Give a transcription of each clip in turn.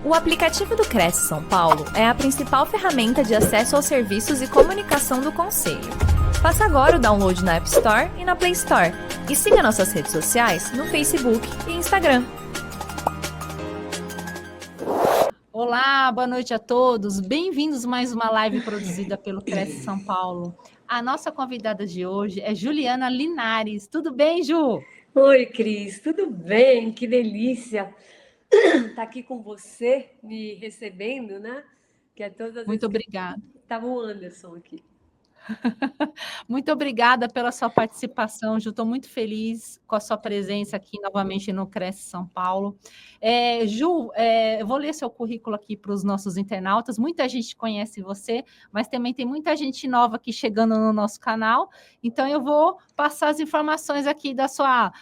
O aplicativo do Cresce São Paulo é a principal ferramenta de acesso aos serviços e comunicação do Conselho. Faça agora o download na App Store e na Play Store. E siga nossas redes sociais no Facebook e Instagram. Olá, boa noite a todos. Bem-vindos a mais uma live produzida pelo Cresce São Paulo. A nossa convidada de hoje é Juliana Linares. Tudo bem, Ju? Oi, Cris, tudo bem? Que delícia estar aqui com você, me recebendo, né? Que é todas as Muito vezes que obrigada. estava o Anderson aqui. Muito obrigada pela sua participação, Ju. Estou muito feliz com a sua presença aqui novamente no Cresce São Paulo. Ju, eu vou ler seu currículo aqui para os nossos internautas. Muita gente conhece você, mas também tem muita gente nova aqui chegando no nosso canal. Então, eu vou passar as informações aqui da sua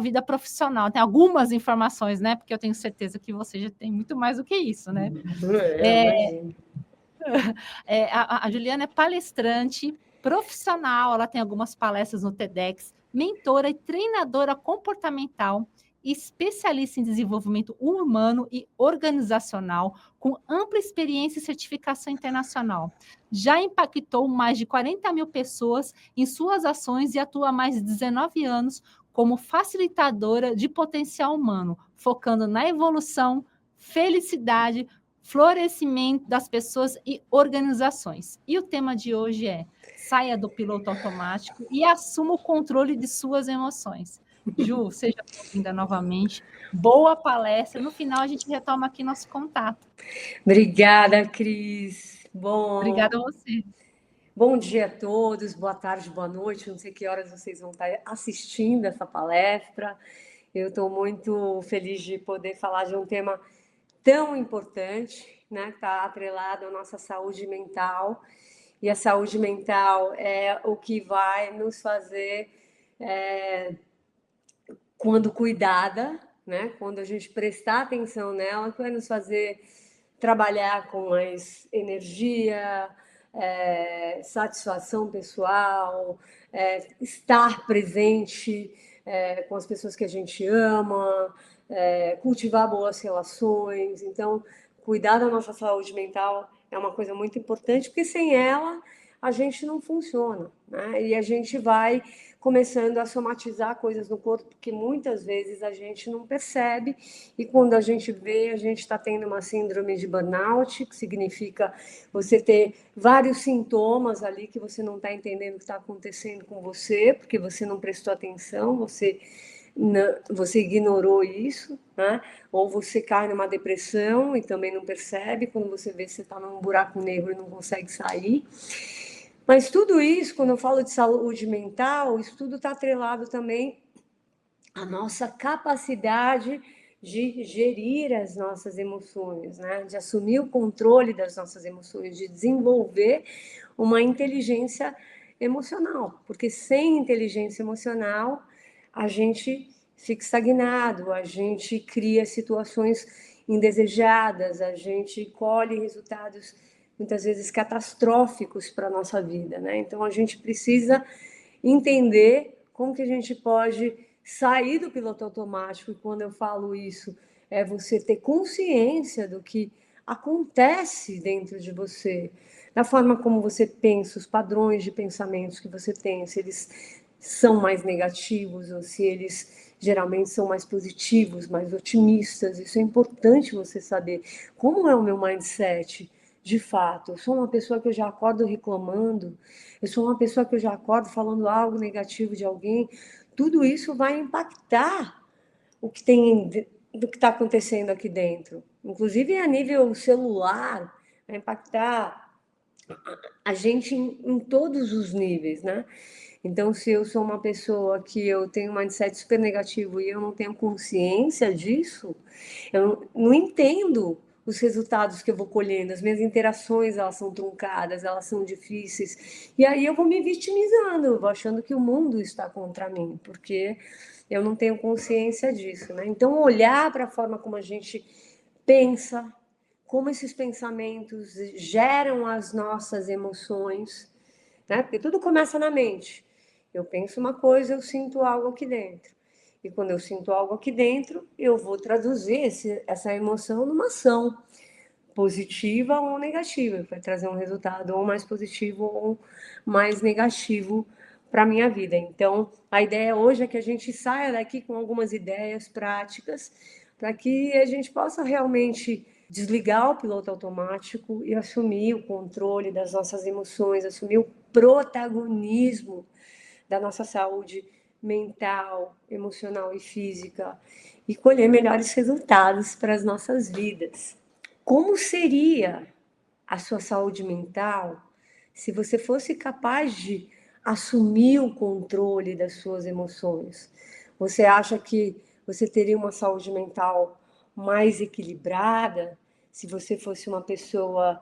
vida profissional. Tem algumas informações, né? Porque eu tenho certeza que você já tem muito mais do que isso, né? Imagino. A Juliana é palestrante profissional, ela tem algumas palestras no TEDx, mentora e treinadora comportamental, especialista em desenvolvimento humano e organizacional, com ampla experiência e certificação internacional. Já impactou mais de 40 mil pessoas em suas ações e atua há mais de 19 anos como facilitadora de potencial humano, focando na evolução, felicidade, florescimento das pessoas e organizações. E o tema de hoje é: saia do piloto automático e assuma o controle de suas emoções. Ju, seja bem-vinda novamente. Boa palestra. No final, a gente retoma aqui nosso contato. Obrigada, Cris. Obrigada a você. Bom dia a todos, boa tarde, boa noite. Não sei que horas vocês vão estar assistindo essa palestra. Eu estou muito feliz de poder falar de um tema tão importante, né? Que está atrelado à nossa saúde mental. E a saúde mental é o que vai nos fazer, quando cuidada, né? Quando a gente prestar atenção nela, que vai nos fazer trabalhar com mais energia, satisfação pessoal, estar presente com as pessoas que a gente ama, cultivar boas relações. Então, cuidar da nossa saúde mental é uma coisa muito importante, porque sem ela a gente não funciona, né? E a gente vai começando a somatizar coisas no corpo que muitas vezes a gente não percebe, e quando a gente vê, a gente está tendo uma síndrome de burnout, que significa você ter vários sintomas ali que você não está entendendo o que está acontecendo com você, porque você não prestou atenção, você ignorou isso, né? Ou você cai numa depressão e também não percebe, quando você vê, você está num buraco negro e não consegue sair. Mas tudo isso, quando eu falo de saúde mental, isso tudo está atrelado também à nossa capacidade de gerir as nossas emoções, né? De assumir o controle das nossas emoções, de desenvolver uma inteligência emocional, porque sem inteligência emocional a gente fica estagnado, a gente cria situações indesejadas, a gente colhe resultados muitas vezes catastróficos para a nossa vida, né? Então a gente precisa entender como que a gente pode sair do piloto automático, e quando eu falo isso, é você ter consciência do que acontece dentro de você, da forma como você pensa, os padrões de pensamentos que você tem, se eles são mais negativos ou se eles geralmente são mais positivos, mais otimistas. Isso é importante você saber. Como é o meu mindset? De fato, eu sou uma pessoa que eu já acordo reclamando, eu sou uma pessoa que eu já acordo falando algo negativo de alguém. Tudo isso vai impactar o que tem, do que está acontecendo aqui dentro, inclusive a nível celular, vai impactar a gente em todos os níveis, né? Então, se eu sou uma pessoa que eu tenho um mindset super negativo e eu não tenho consciência disso, eu não entendo os resultados que eu vou colhendo, as minhas interações, elas são truncadas, elas são difíceis, e aí eu vou me vitimizando, eu vou achando que o mundo está contra mim, porque eu não tenho consciência disso, né? Então, olhar para a forma como a gente pensa, como esses pensamentos geram as nossas emoções, né? Porque tudo começa na mente. Eu penso uma coisa, eu sinto algo aqui dentro. E quando eu sinto algo aqui dentro, eu vou traduzir essa emoção numa ação positiva ou negativa, vai trazer um resultado ou mais positivo ou mais negativo para a minha vida. Então, a ideia hoje é que a gente saia daqui com algumas ideias práticas para que a gente possa realmente desligar o piloto automático e assumir o controle das nossas emoções, assumir o protagonismo da nossa saúde mental, emocional e física e colher melhores resultados para as nossas vidas. Como seria a sua saúde mental se você fosse capaz de assumir o controle das suas emoções? Você acha que você teria uma saúde mental mais equilibrada se você fosse uma pessoa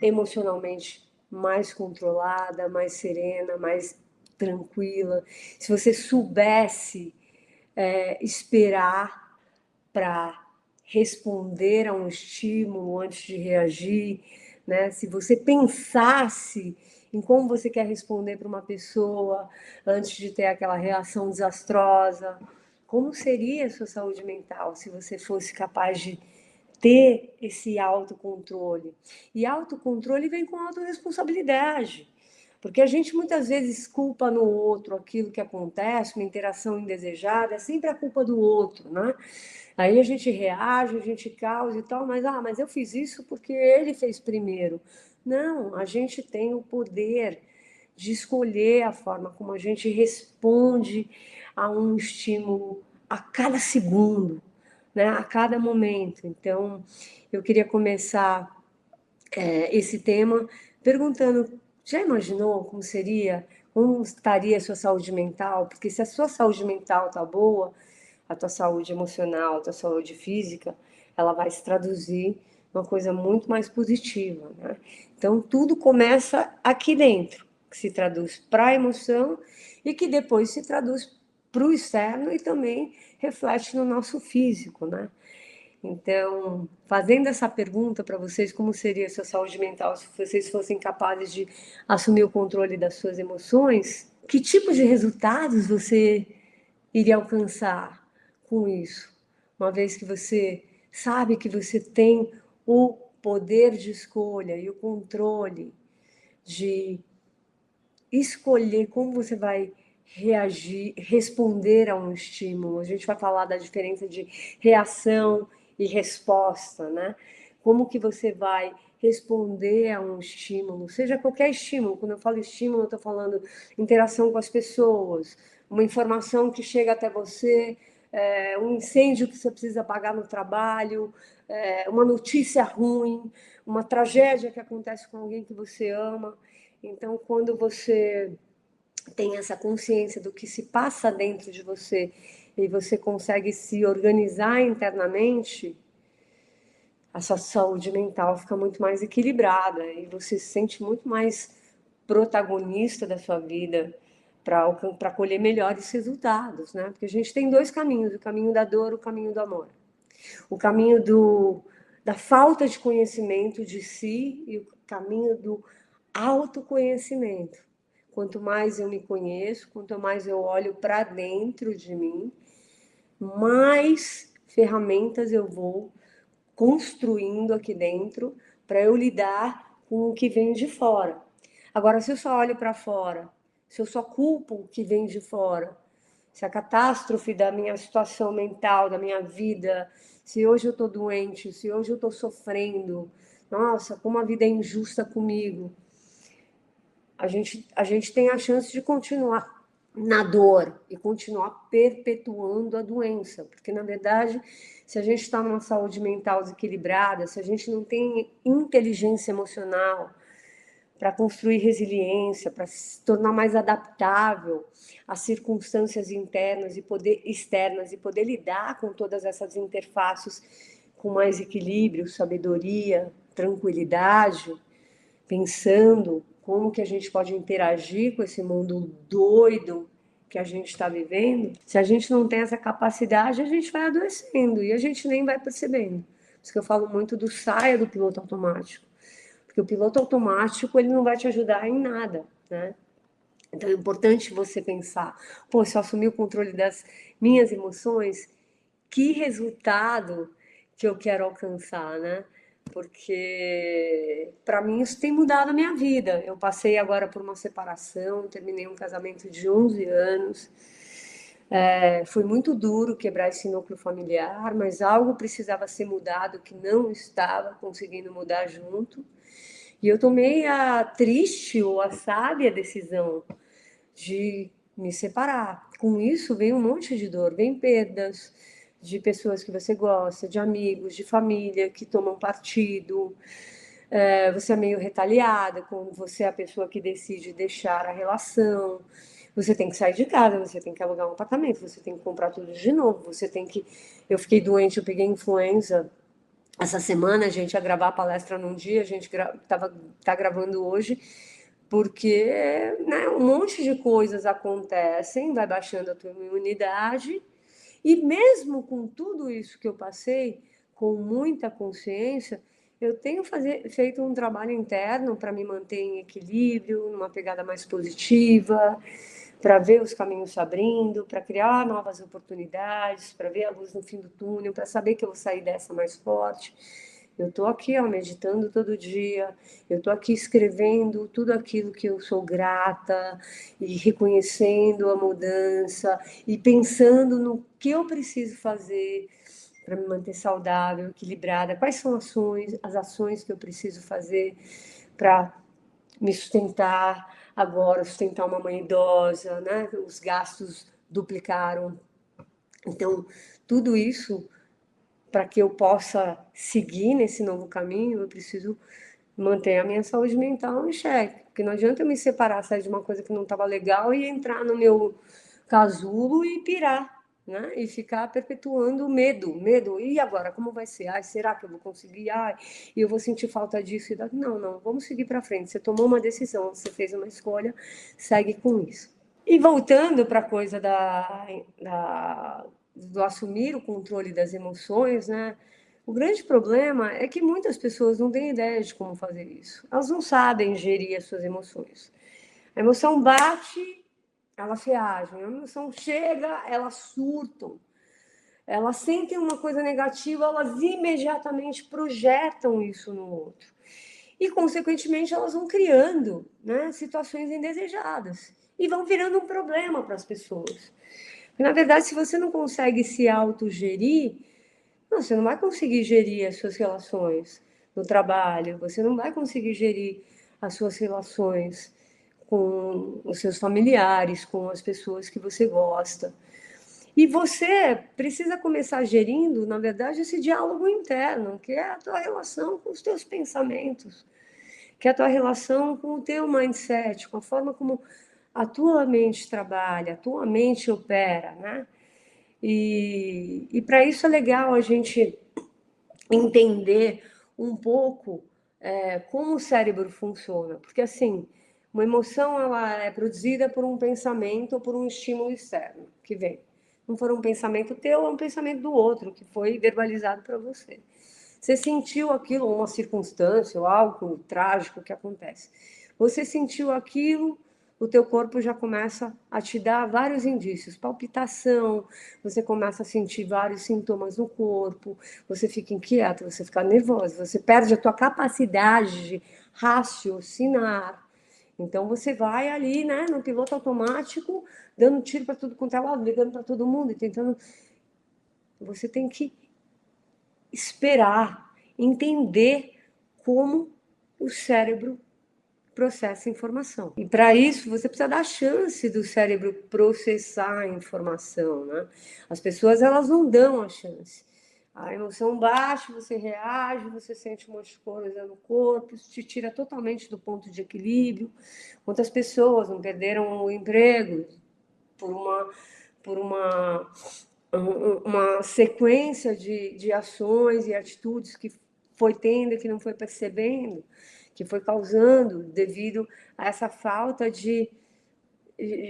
emocionalmente mais controlada, mais serena, mais tranquila? Se você soubesse esperar para responder a um estímulo antes de reagir, né? Se você pensasse em como você quer responder para uma pessoa antes de ter aquela reação desastrosa, como seria a sua saúde mental se você fosse capaz de ter esse autocontrole? E autocontrole vem com autorresponsabilidade, porque a gente muitas vezes culpa no outro aquilo que acontece, uma interação indesejada, é sempre a culpa do outro, né? Aí a gente reage, a gente causa e tal, mas eu fiz isso porque ele fez primeiro. Não, a gente tem o poder de escolher a forma como a gente responde a um estímulo a cada segundo, né? A cada momento. Então, eu queria começar esse tema perguntando: já imaginou como seria, como estaria a sua saúde mental? Porque se a sua saúde mental está boa, a tua saúde emocional, a tua saúde física, ela vai se traduzir numa coisa muito mais positiva, né? Então, tudo começa aqui dentro, que se traduz para a emoção e que depois se traduz para o externo e também reflete no nosso físico, né? Então, fazendo essa pergunta para vocês, como seria a sua saúde mental se vocês fossem capazes de assumir o controle das suas emoções? Que tipo de resultados você iria alcançar com isso? Uma vez que você sabe que você tem o poder de escolha e o controle de escolher como você vai reagir, responder a um estímulo. A gente vai falar da diferença de reação e resposta, né? Como que você vai responder a um estímulo, seja qualquer estímulo. Quando eu falo estímulo, eu estou falando interação com as pessoas, uma informação que chega até você, um incêndio que você precisa apagar no trabalho, uma notícia ruim, uma tragédia que acontece com alguém que você ama. Então, quando você tem essa consciência do que se passa dentro de você e você consegue se organizar internamente, a sua saúde mental fica muito mais equilibrada e você se sente muito mais protagonista da sua vida para colher melhores resultados, né? Porque a gente tem dois caminhos: o caminho da dor, o caminho do amor. O caminho da falta de conhecimento de si e o caminho do autoconhecimento. Quanto mais eu me conheço, quanto mais eu olho para dentro de mim, mais ferramentas eu vou construindo aqui dentro para eu lidar com o que vem de fora. Agora, se eu só olho para fora, se eu só culpo o que vem de fora, se a catástrofe da minha situação mental, da minha vida, se hoje eu estou doente, se hoje eu estou sofrendo, nossa, como a vida é injusta comigo, a gente tem a chance de continuar na dor e continuar perpetuando a doença, porque, na verdade, se a gente está numa saúde mental desequilibrada, se a gente não tem inteligência emocional para construir resiliência, para se tornar mais adaptável às circunstâncias internas e externas e poder lidar com todas essas interfaces com mais equilíbrio, sabedoria, tranquilidade, pensando como que a gente pode interagir com esse mundo doido que a gente está vivendo. Se a gente não tem essa capacidade, a gente vai adoecendo e a gente nem vai percebendo. Por isso que eu falo muito do saia do piloto automático. Porque o piloto automático, ele não vai te ajudar em nada, né? Então é importante você pensar, pô, se eu assumir o controle das minhas emoções, que resultado que eu quero alcançar, né? Porque para mim isso tem mudado a minha vida. Eu passei agora por uma separação, terminei um casamento de 11 anos. Foi muito duro quebrar esse núcleo familiar, mas algo precisava ser mudado que não estava conseguindo mudar junto. E eu tomei a triste ou a sábia decisão de me separar. Com isso vem um monte de dor, vem perdas de pessoas que você gosta, de amigos, de família que tomam partido. Você é meio retaliada, quando você é a pessoa que decide deixar a relação. Você tem que sair de casa, você tem que alugar um apartamento, você tem que comprar tudo de novo, você tem que. Eu fiquei doente, eu peguei influenza. Essa semana a gente ia gravar a palestra num dia, a gente tá gravando hoje, porque né, um monte de coisas acontecem, vai baixando a tua imunidade, e mesmo com tudo isso que eu passei, com muita consciência, eu tenho feito um trabalho interno para me manter em equilíbrio, numa pegada mais positiva, para ver os caminhos se abrindo, para criar novas oportunidades, para ver a luz no fim do túnel, para saber que eu vou sair dessa mais forte. Eu estou aqui, ó, meditando todo dia, eu estou aqui escrevendo tudo aquilo que eu sou grata e reconhecendo a mudança e pensando no que eu preciso fazer para me manter saudável, equilibrada, quais são as ações que eu preciso fazer para me sustentar agora, sustentar uma mãe idosa, né? Os gastos duplicaram. Então, tudo isso, para que eu possa seguir nesse novo caminho, eu preciso manter a minha saúde mental em xeque. Porque não adianta eu me separar, sair de uma coisa que não estava legal e entrar no meu casulo e pirar, né? E ficar perpetuando medo. E agora, como vai ser? Ai, será que eu vou conseguir? Ai, e eu vou sentir falta disso e daquilo. Não, vamos seguir para frente. Você tomou uma decisão, você fez uma escolha, segue com isso. E voltando para a coisa do assumir o controle das emoções, né? O grande problema é que muitas pessoas não têm ideia de como fazer isso. Elas não sabem gerir as suas emoções. A emoção bate, elas reagem. A emoção chega, elas surtam. Elas sentem uma coisa negativa, elas imediatamente projetam isso no outro. E, consequentemente, elas vão criando, né, situações indesejadas. E vão virando um problema para as pessoas. Na verdade, se você não consegue se autogerir, você não vai conseguir gerir as suas relações no trabalho, você não vai conseguir gerir as suas relações com os seus familiares, com as pessoas que você gosta. E você precisa começar gerindo, na verdade, esse diálogo interno, que é a tua relação com os teus pensamentos, que é a tua relação com o teu mindset, com a forma como a tua mente trabalha, a tua mente opera, né? E para isso é legal a gente entender um pouco como o cérebro funciona, porque assim, uma emoção ela é produzida por um pensamento ou por um estímulo externo que vem. Não for um pensamento teu, é um pensamento do outro que foi verbalizado para você. Você sentiu aquilo, uma circunstância ou algo trágico que acontece. Você sentiu aquilo, o teu corpo já começa a te dar vários indícios, palpitação, você começa a sentir vários sintomas no corpo, você fica inquieto, você fica nervoso, você perde a tua capacidade de raciocinar. Então você vai ali, né, no piloto automático, dando tiro para tudo quanto é lado, ligando para todo mundo e tentando. Você tem que esperar, entender como o cérebro processa informação. E para isso você precisa dar chance do cérebro processar a informação, né? As pessoas elas não dão a chance. A emoção baixa, você reage, você sente um monte de coisa no corpo, isso te tira totalmente do ponto de equilíbrio. Quantas pessoas não perderam o emprego por uma sequência de ações e atitudes que foi tendo e que não foi percebendo, que foi causando devido a essa falta de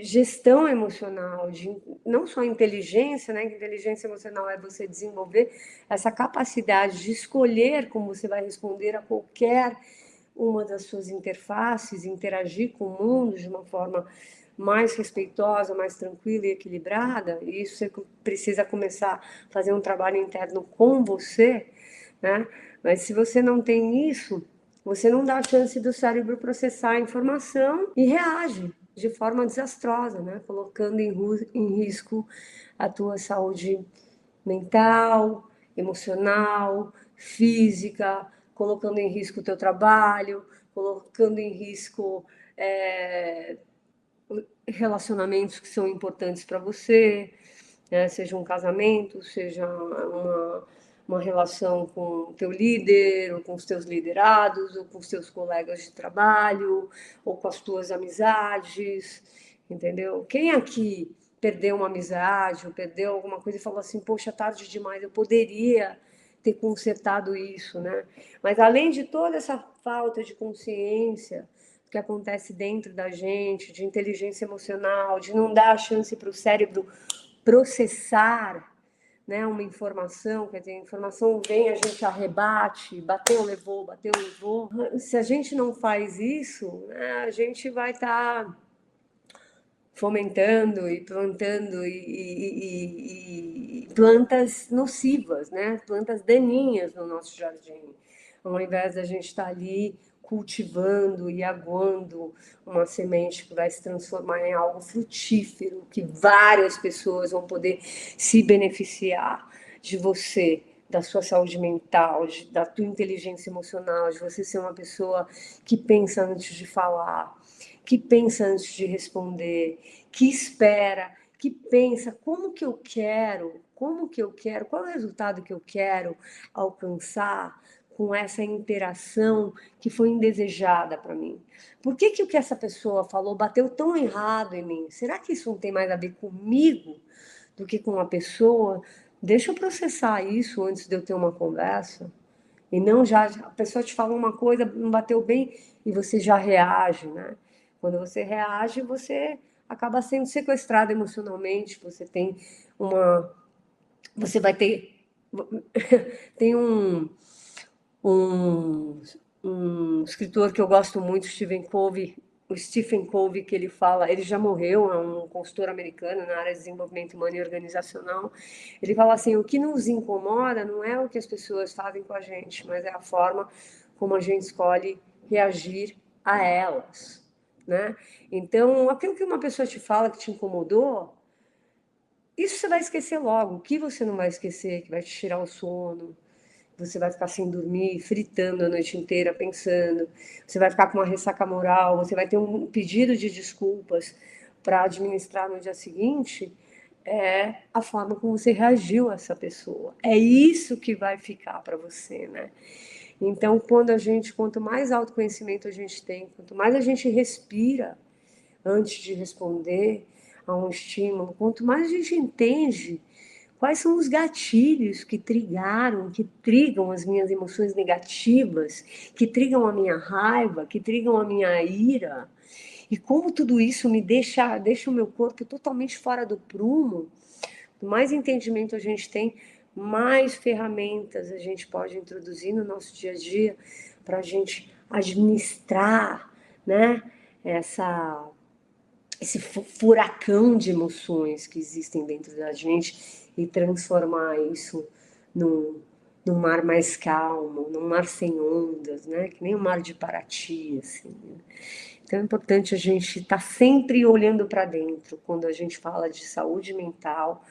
gestão emocional, de não só inteligência, né? Inteligência emocional é você desenvolver essa capacidade de escolher como você vai responder a qualquer uma das suas interfaces, interagir com o mundo de uma forma mais respeitosa, mais tranquila e equilibrada, e isso você precisa começar a fazer um trabalho interno com você, né? Mas se você não tem isso, você não dá a chance do cérebro processar a informação e reage de forma desastrosa, né? Colocando em risco a tua saúde mental, emocional, física, colocando em risco o teu trabalho, colocando em risco relacionamentos que são importantes para você, né? Seja um casamento, seja uma relação com o teu líder, ou com os teus liderados, ou com os teus colegas de trabalho, ou com as tuas amizades, entendeu? Quem aqui perdeu uma amizade, ou perdeu alguma coisa e falou assim, poxa, tarde demais, eu poderia ter consertado isso, né? Mas além de toda essa falta de consciência que acontece dentro da gente, de inteligência emocional, de não dar a chance para o cérebro processar, né, uma informação, quer dizer, a informação vem, a gente arrebate, bateu, levou, bateu, levou. Se a gente não faz isso, né, a gente vai estar fomentando e plantando e plantas nocivas, né, plantas daninhas no nosso jardim, ao invés da gente estar ali cultivando e aguando uma semente que vai se transformar em algo frutífero, que várias pessoas vão poder se beneficiar de você, da sua saúde mental, da tua inteligência emocional, de você ser uma pessoa que pensa antes de falar, que pensa antes de responder, que espera, que pensa como que eu quero, qual é o resultado que eu quero alcançar com essa interação que foi indesejada para mim. Por que o que essa pessoa falou bateu tão errado em mim? Será que isso não tem mais a ver comigo do que com a pessoa? Deixa eu processar isso antes de eu ter uma conversa. E não já a pessoa te fala uma coisa, não bateu bem, e você já reage, né? Quando você reage, você acaba sendo sequestrado emocionalmente, você tem uma... Você vai ter... Tem um, um escritor que eu gosto muito, o Stephen Covey, que ele fala, ele já morreu, é um consultor americano na área de desenvolvimento humano e organizacional. Ele fala assim, o que nos incomoda não é o que as pessoas fazem com a gente, mas é a forma como a gente escolhe reagir a elas, né? Então, aquilo que uma pessoa te fala que te incomodou, isso você vai esquecer logo. O que você não vai esquecer, que vai te tirar o sono, você vai ficar sem dormir, fritando a noite inteira, pensando. Você vai ficar com uma ressaca moral, você vai ter um pedido de desculpas para administrar no dia seguinte. É a forma como você reagiu a essa pessoa. É isso que vai ficar para você, né? Então, quanto mais autoconhecimento a gente tem, quanto mais a gente respira antes de responder a um estímulo, quanto mais a gente entende quais são os gatilhos que trigam as minhas emoções negativas, que trigam a minha raiva, que trigam a minha ira, e como tudo isso me deixa o meu corpo totalmente fora do prumo. Mais entendimento a gente tem, mais ferramentas a gente pode introduzir no nosso dia a dia para a gente administrar, né, esse furacão de emoções que existem dentro da gente e transformar isso num mar mais calmo, num mar sem ondas, né? Que nem o mar de Paraty, assim. Então é importante a gente estar sempre olhando para dentro quando a gente fala de saúde mental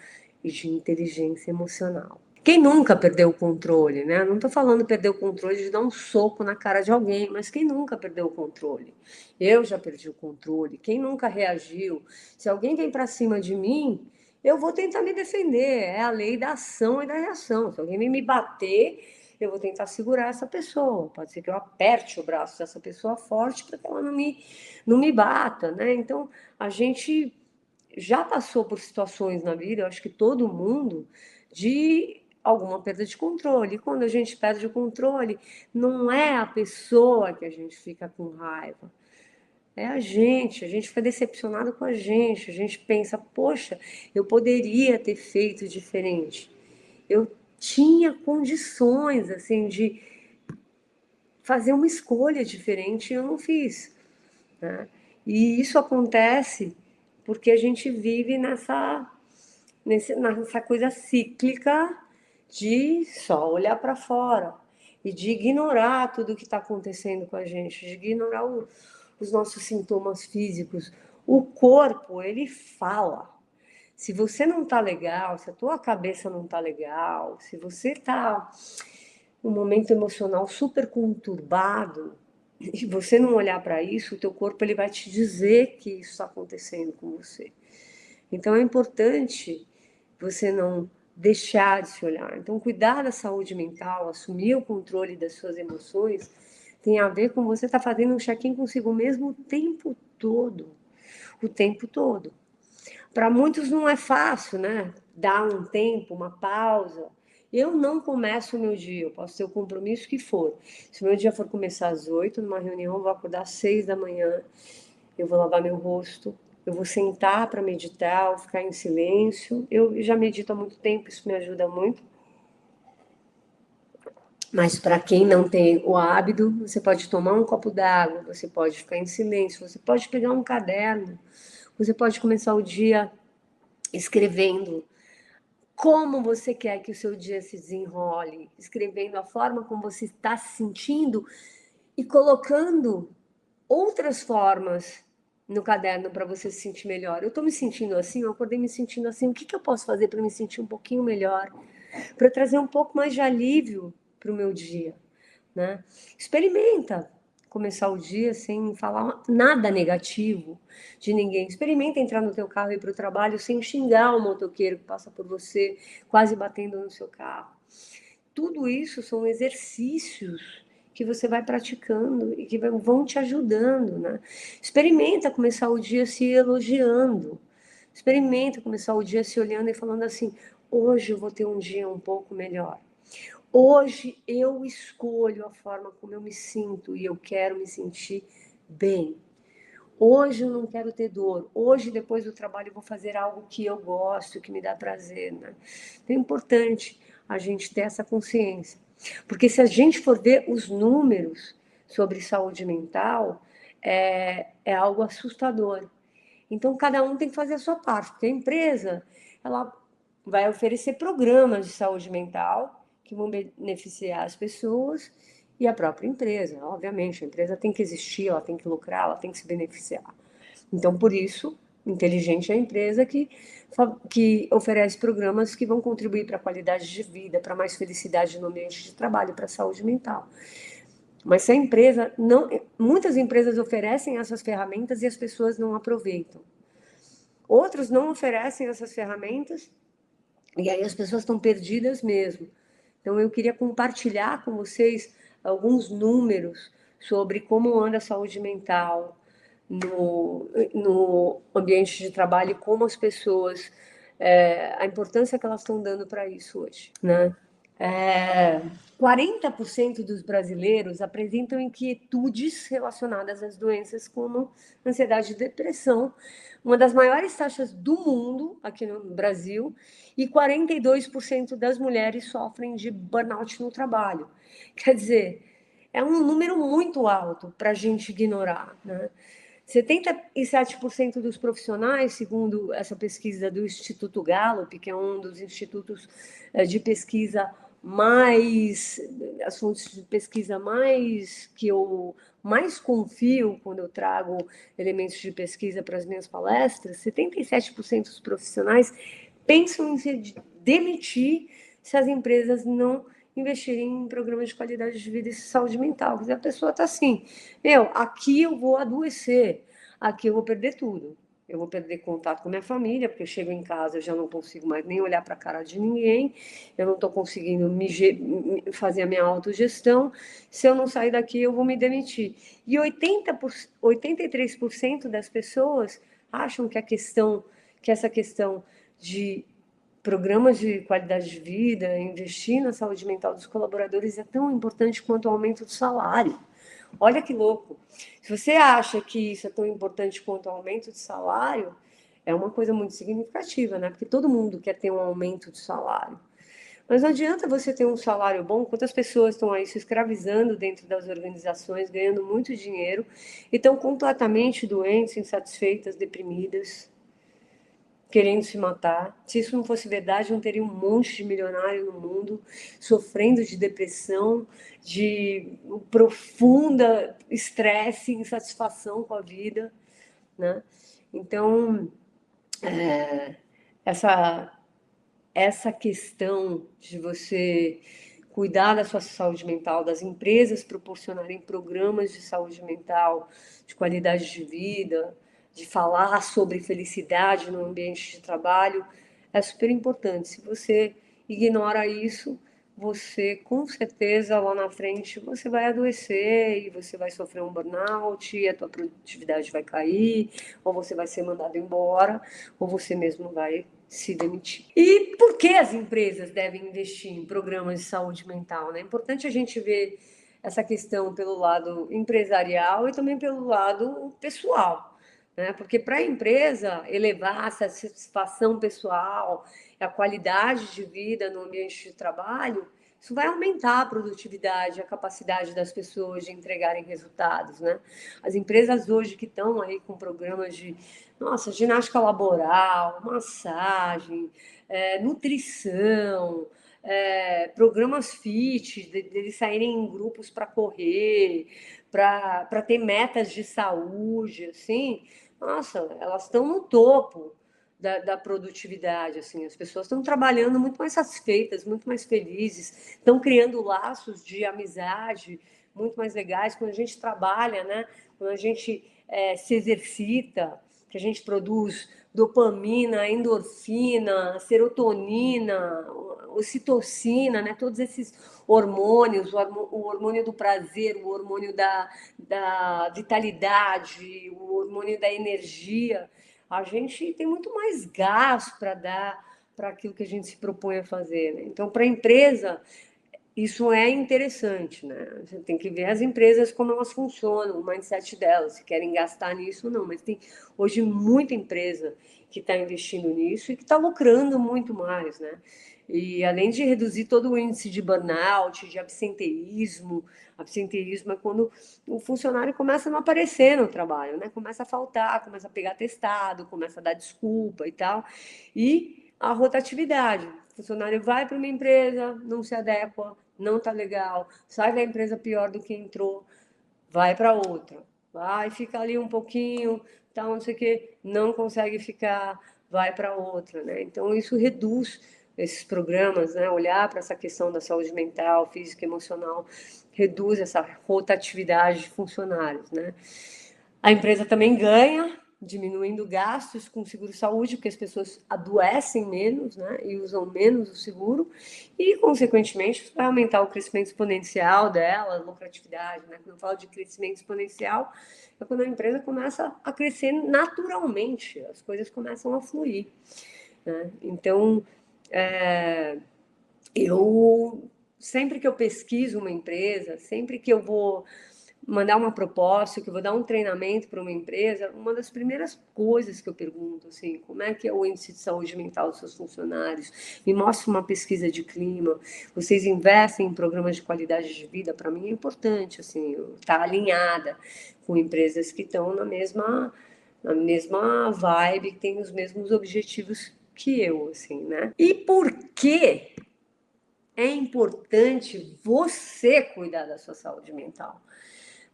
e de inteligência emocional. Quem nunca perdeu o controle, né? Não estou falando perder o controle de dar um soco na cara de alguém, mas quem nunca perdeu o controle? Eu já perdi o controle. Quem nunca reagiu? Se alguém vem para cima de mim, eu vou tentar me defender. É a lei da ação e da reação. Se alguém vem me bater, eu vou tentar segurar essa pessoa. Pode ser que eu aperte o braço dessa pessoa forte para que ela não me bata, né? Então, a gente já passou por situações na vida, eu acho que todo mundo, de alguma perda de controle. E quando a gente perde o controle, não é a pessoa que a gente fica com raiva, é a gente fica decepcionado com a gente pensa, poxa, eu poderia ter feito diferente. Eu tinha condições, assim, de fazer uma escolha diferente e eu não fiz, né? E isso acontece porque a gente vive nessa coisa cíclica de só olhar para fora e de ignorar tudo o que está acontecendo com a gente, de ignorar os nossos sintomas físicos. O corpo, ele fala. Se você não está legal, se a tua cabeça não está legal, se você está num momento emocional super conturbado, e você não olhar para isso, o teu corpo ele vai te dizer que isso está acontecendo com você. Então é importante você não deixar de se olhar. Então, cuidar da saúde mental, assumir o controle das suas emoções, tem a ver com você estar fazendo um check-in consigo mesmo o tempo todo. O tempo todo. Para muitos não é fácil, né? Dar um tempo, uma pausa. Eu não começo o meu dia, eu posso ter o compromisso que for. Se o meu dia for começar às 8, numa reunião, eu vou acordar às 6 da manhã, eu vou lavar meu rosto, eu vou sentar para meditar, ou ficar em silêncio. Eu já medito há muito tempo, isso me ajuda muito. Mas para quem não tem o hábito, você pode tomar um copo d'água, você pode ficar em silêncio, você pode pegar um caderno, você pode começar o dia escrevendo como você quer que o seu dia se desenrole, escrevendo a forma como você está se sentindo e colocando outras formas no caderno para você se sentir melhor. Eu estou me sentindo assim, eu acordei me sentindo assim, o que eu posso fazer para me sentir um pouquinho melhor? Para trazer um pouco mais de alívio para o meu dia, né? Experimenta começar o dia sem falar nada negativo de ninguém. Experimenta entrar no teu carro e ir para o trabalho sem xingar o motoqueiro que passa por você, quase batendo no seu carro. Tudo isso são exercícios que você vai praticando e que vão te ajudando, né? Experimenta começar o dia se elogiando. Experimenta começar o dia se olhando e falando assim: hoje eu vou ter um dia um pouco melhor. Hoje eu escolho a forma como eu me sinto e eu quero me sentir bem. Hoje eu não quero ter dor. Hoje, depois do trabalho, eu vou fazer algo que eu gosto, que me dá prazer, né? Então, é importante a gente ter essa consciência. Porque se a gente for ver os números sobre saúde mental, é algo assustador. Então, cada um tem que fazer a sua parte. Porque a empresa, ela vai oferecer programas de saúde mental que vão beneficiar as pessoas e a própria empresa. Obviamente, a empresa tem que existir, ela tem que lucrar, ela tem que se beneficiar. Então, por isso, inteligente é a empresa que oferece programas que vão contribuir para a qualidade de vida, para mais felicidade no ambiente de trabalho, para a saúde mental. Mas se a empresa não... Muitas empresas oferecem essas ferramentas e as pessoas não aproveitam. Outros não oferecem essas ferramentas e aí as pessoas estão perdidas mesmo. Então, eu queria compartilhar com vocês alguns números sobre como anda a saúde mental no ambiente de trabalho e como as pessoas, a importância que elas estão dando para isso hoje, né? 40% dos brasileiros apresentam inquietudes relacionadas às doenças como ansiedade e depressão, uma das maiores taxas do mundo aqui no Brasil, e 42% das mulheres sofrem de burnout no trabalho. Quer dizer, é um número muito alto para a gente ignorar, né? 77% dos profissionais, segundo essa pesquisa do Instituto Gallup, que é um dos institutos de pesquisa as fontes de pesquisa que eu mais confio quando eu trago elementos de pesquisa para as minhas palestras, 77% dos profissionais pensam em se demitir se as empresas não investirem em programas de qualidade de vida e saúde mental. Quer dizer, a pessoa está assim, aqui eu vou adoecer, aqui eu vou perder tudo. Eu vou perder contato com a minha família, porque eu chego em casa, eu já não consigo mais nem olhar para a cara de ninguém, eu não estou conseguindo fazer a minha autogestão. Se eu não sair daqui, eu vou me demitir. E 83% das pessoas acham que essa questão de programas de qualidade de vida, investir na saúde mental dos colaboradores é tão importante quanto o aumento do salário. Olha que louco. Se você acha que isso é tão importante quanto o aumento de salário, é uma coisa muito significativa, né? Porque todo mundo quer ter um aumento de salário. Mas não adianta você ter um salário bom, quantas pessoas estão aí se escravizando dentro das organizações, ganhando muito dinheiro, e estão completamente doentes, insatisfeitas, deprimidas. querendo se matar. Se isso não fosse verdade, não teria um monte de milionário no mundo sofrendo de depressão, de profunda estresse, insatisfação com a vida, né? Então, essa questão de você cuidar da sua saúde mental, das empresas proporcionarem programas de saúde mental, de qualidade de vida, de falar sobre felicidade no ambiente de trabalho, é super importante. Se você ignora isso, você com certeza lá na frente você vai adoecer e você vai sofrer um burnout, e a tua produtividade vai cair, ou você vai ser mandado embora, ou você mesmo vai se demitir. E por que as empresas devem investir em programas de saúde mental, né? É importante a gente ver essa questão pelo lado empresarial e também pelo lado pessoal, né? Porque para a empresa elevar a satisfação pessoal, a qualidade de vida no ambiente de trabalho, isso vai aumentar a produtividade, a capacidade das pessoas de entregarem resultados, né? As empresas hoje que estão aí com programas de, nossa, ginástica laboral, massagem, nutrição, programas fit, deles saírem em grupos para correr, para ter metas de saúde, assim, nossa, elas estão no topo da produtividade, assim, as pessoas estão trabalhando muito mais satisfeitas, muito mais felizes, estão criando laços de amizade muito mais legais quando a gente trabalha, né? Quando a gente se exercita, que a gente produz dopamina, endorfina, serotonina, ocitocina, né? Todos esses hormônios, o hormônio do prazer, o hormônio da vitalidade, o hormônio da energia, a gente tem muito mais gás para dar para aquilo que a gente se propõe a fazer, né? Então, para a empresa, isso é interessante, né? Você tem que ver as empresas como elas funcionam, o mindset delas, se querem gastar nisso ou não. Mas tem hoje muita empresa que está investindo nisso e que está lucrando muito mais, né? E além de reduzir todo o índice de burnout, de absenteísmo é quando o funcionário começa a não aparecer no trabalho, né? Começa a faltar, começa a pegar atestado, começa a dar desculpa e tal. E a rotatividade. O funcionário vai para uma empresa, não se adequa, não está legal, sai da empresa pior do que entrou, vai para outra, vai, fica ali um pouquinho, tal, não sei o quê, não consegue ficar, vai para outra, né? Então, isso reduz esses programas, né? Olhar para essa questão da saúde mental, física e emocional, reduz essa rotatividade de funcionários, né? A empresa também ganha, diminuindo gastos com seguro-saúde, porque as pessoas adoecem menos, né, e usam menos o seguro, e, consequentemente, vai aumentar o crescimento exponencial dela, a lucratividade, né? Quando eu falo de crescimento exponencial, é quando a empresa começa a crescer naturalmente, as coisas começam a fluir, né? Então, eu, sempre que eu pesquiso uma empresa, sempre que eu vou mandar uma proposta, que eu vou dar um treinamento para uma empresa, uma das primeiras coisas que eu pergunto, assim, como é que é o índice de saúde mental dos seus funcionários? Me mostra uma pesquisa de clima. Vocês investem em programas de qualidade de vida? Para mim é importante, assim, estar alinhada com empresas que estão na mesma vibe, que têm os mesmos objetivos que eu, assim, né? E por que é importante você cuidar da sua saúde mental?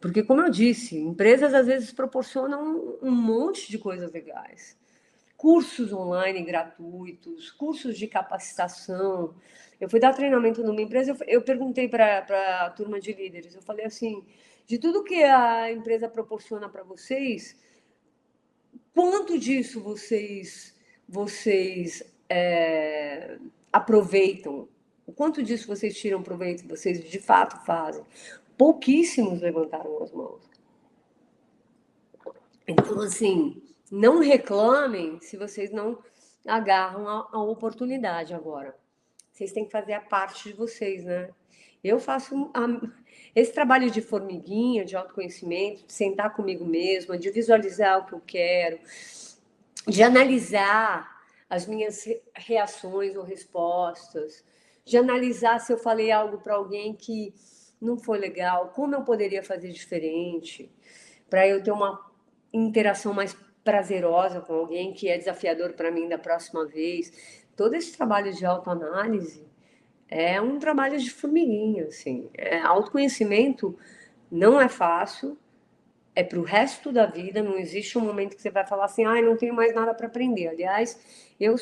Porque, como eu disse, empresas às vezes proporcionam um monte de coisas legais. Cursos online gratuitos, cursos de capacitação. Eu fui dar treinamento numa empresa, eu perguntei para a turma de líderes, eu falei assim, de tudo que a empresa proporciona para vocês, quanto disso vocês aproveitam? O quanto disso vocês tiram proveito, vocês de fato fazem? Pouquíssimos levantaram as mãos. Então, assim, não reclamem se vocês não agarram a oportunidade agora. Vocês têm que fazer a parte de vocês, né? Eu faço esse trabalho de formiguinha, de autoconhecimento, de sentar comigo mesma, de visualizar o que eu quero, de analisar as minhas reações ou respostas, de analisar se eu falei algo para alguém que não foi legal, como eu poderia fazer diferente, para eu ter uma interação mais prazerosa com alguém, que é desafiador para mim da próxima vez. Todo esse trabalho de autoanálise é um trabalho de formiguinha, assim. Autoconhecimento não é fácil, é para o resto da vida, não existe um momento que você vai falar assim, não tenho mais nada para aprender. Aliás,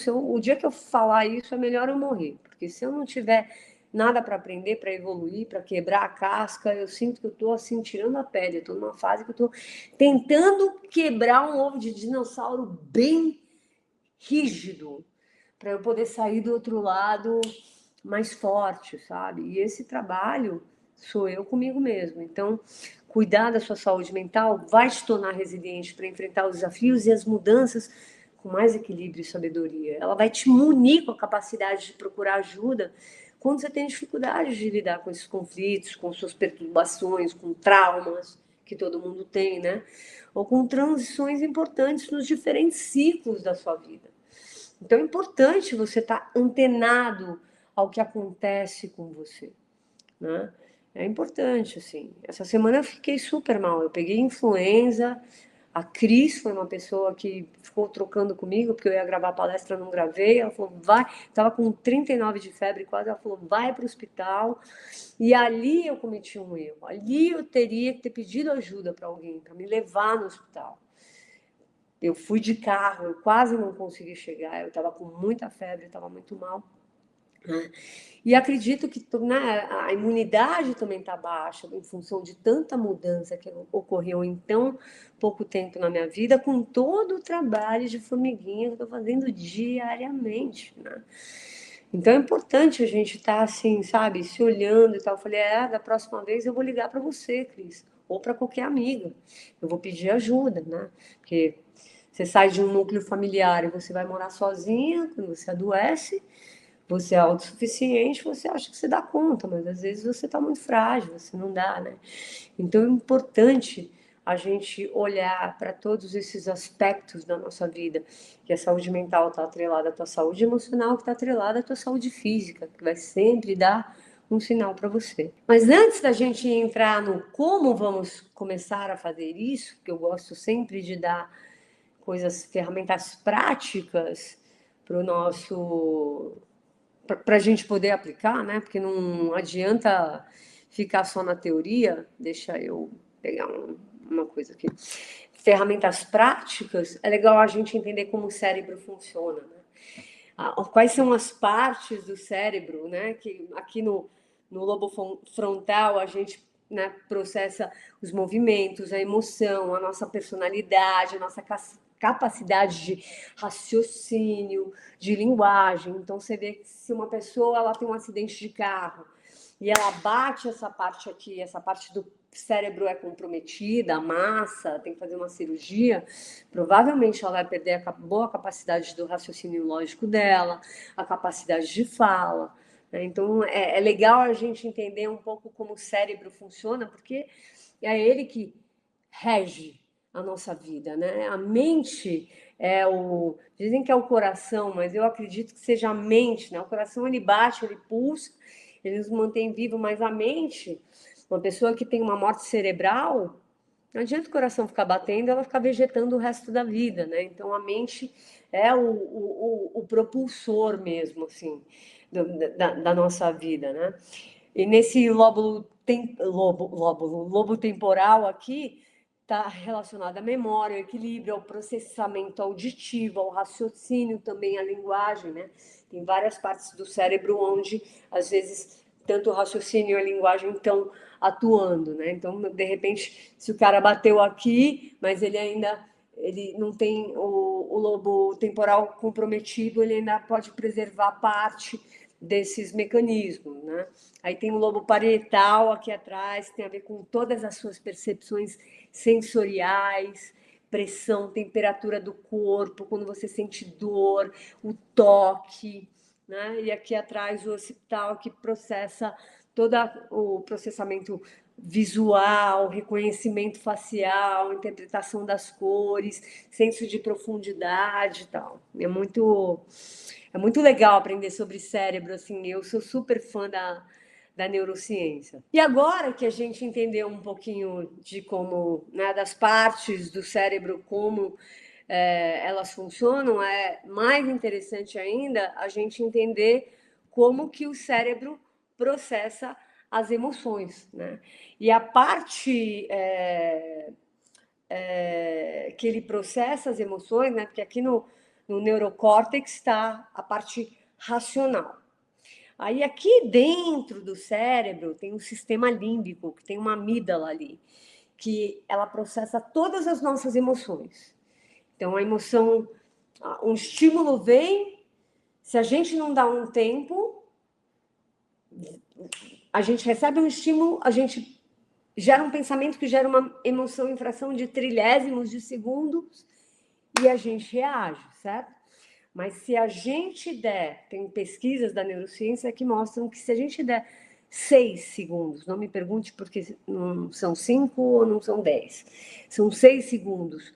o dia que eu falar isso, é melhor eu morrer, porque se eu não tiver nada para aprender, para evoluir, para quebrar a casca, eu sinto que eu estou assim, tirando a pele, eu estou numa fase que eu estou tentando quebrar um ovo de dinossauro bem rígido, para eu poder sair do outro lado mais forte, sabe? E esse trabalho sou eu comigo mesmo. Então, cuidar da sua saúde mental vai te tornar resiliente para enfrentar os desafios e as mudanças com mais equilíbrio e sabedoria. Ela vai te munir com a capacidade de procurar ajuda quando você tem dificuldade de lidar com esses conflitos, com suas perturbações, com traumas que todo mundo tem, né? Ou com transições importantes nos diferentes ciclos da sua vida. Então é importante você estar antenado ao que acontece com você, né? É importante, assim. Essa semana eu fiquei super mal. Eu peguei influenza. A Cris foi uma pessoa que ficou trocando comigo, porque eu ia gravar a palestra, não gravei. Ela falou, vai. Estava com 39 de febre quase. Ela falou, vai para o hospital. E ali eu cometi um erro. Ali eu teria que ter pedido ajuda para alguém, para me levar no hospital. Eu fui de carro, eu quase não consegui chegar. Eu estava com muita febre, estava muito mal. E acredito que, né, a imunidade também está baixa em função de tanta mudança que ocorreu em tão pouco tempo na minha vida, com todo o trabalho de formiguinha que eu estou fazendo diariamente, né? Então é importante a gente estar assim, sabe, se olhando e tal. Eu falei, da próxima vez eu vou ligar para você, Cris, ou para qualquer amiga. Eu vou pedir ajuda, né? Porque você sai de um núcleo familiar e você vai morar sozinha, quando você adoece, você é autossuficiente, você acha que você dá conta, mas às vezes você está muito frágil, você não dá, né? Então é importante a gente olhar para todos esses aspectos da nossa vida, que a saúde mental está atrelada à tua saúde emocional, que está atrelada à tua saúde física, que vai sempre dar um sinal para você. Mas antes da gente entrar no como vamos começar a fazer isso, que eu gosto sempre de dar ferramentas práticas para o nosso para a gente poder aplicar, né? Porque não adianta ficar só na teoria. Deixa eu pegar uma coisa aqui. Ferramentas práticas, é legal a gente entender como o cérebro funciona, né? Quais são as partes do cérebro, né? Que aqui no lobo frontal a gente, né, processa os movimentos, a emoção, a nossa personalidade, a nossa capacidade de raciocínio, de linguagem. Então você vê que se uma pessoa ela tem um acidente de carro e ela bate essa parte aqui, essa parte do cérebro é comprometida, a massa, tem que fazer uma cirurgia, provavelmente ela vai perder a boa capacidade do raciocínio lógico dela, a capacidade de fala. Então é legal a gente entender um pouco como o cérebro funciona, porque é ele que rege a nossa vida, né? A mente dizem que é o coração, mas eu acredito que seja a mente, né? O coração ele bate, ele pulsa, ele nos mantém vivo, mas a mente, uma pessoa que tem uma morte cerebral, não adianta o coração ficar batendo, ela ficar vegetando o resto da vida, né? Então a mente é o propulsor mesmo, assim, da nossa vida, né? E nesse lobo temporal aqui, está relacionado à memória, ao equilíbrio, ao processamento auditivo, ao raciocínio também, à linguagem, né? Tem várias partes do cérebro onde, às vezes, tanto o raciocínio e a linguagem estão atuando, né? Então, de repente, se o cara bateu aqui, mas ele não tem o lobo temporal comprometido, ele ainda pode preservar parte desses mecanismos, né? Aí tem o lobo parietal aqui atrás, que tem a ver com todas as suas percepções sensoriais, pressão, temperatura do corpo, quando você sente dor, o toque, né? E aqui atrás o occipital, que processa todo o processamento visual, reconhecimento facial, interpretação das cores, senso de profundidade e tal. É muito legal aprender sobre cérebro, assim, eu sou super fã da neurociência. E agora que a gente entendeu um pouquinho de como, né, das partes do cérebro, como elas funcionam, é mais interessante ainda a gente entender como que o cérebro processa as emoções, né? E a parte que ele processa as emoções, né? Porque aqui no neurocórtex está a parte racional. Aí aqui dentro do cérebro tem um sistema límbico, que tem uma amígdala ali, que ela processa todas as nossas emoções. Então a emoção, um estímulo vem, se a gente não dá um tempo, a gente recebe um estímulo, a gente gera um pensamento que gera uma emoção em fração de trilésimos de segundos e a gente reage, certo? Mas se a gente der, tem pesquisas da neurociência que mostram que se a gente der 6 segundos, não me pergunte porque não são 5 ou não são 10, são 6 segundos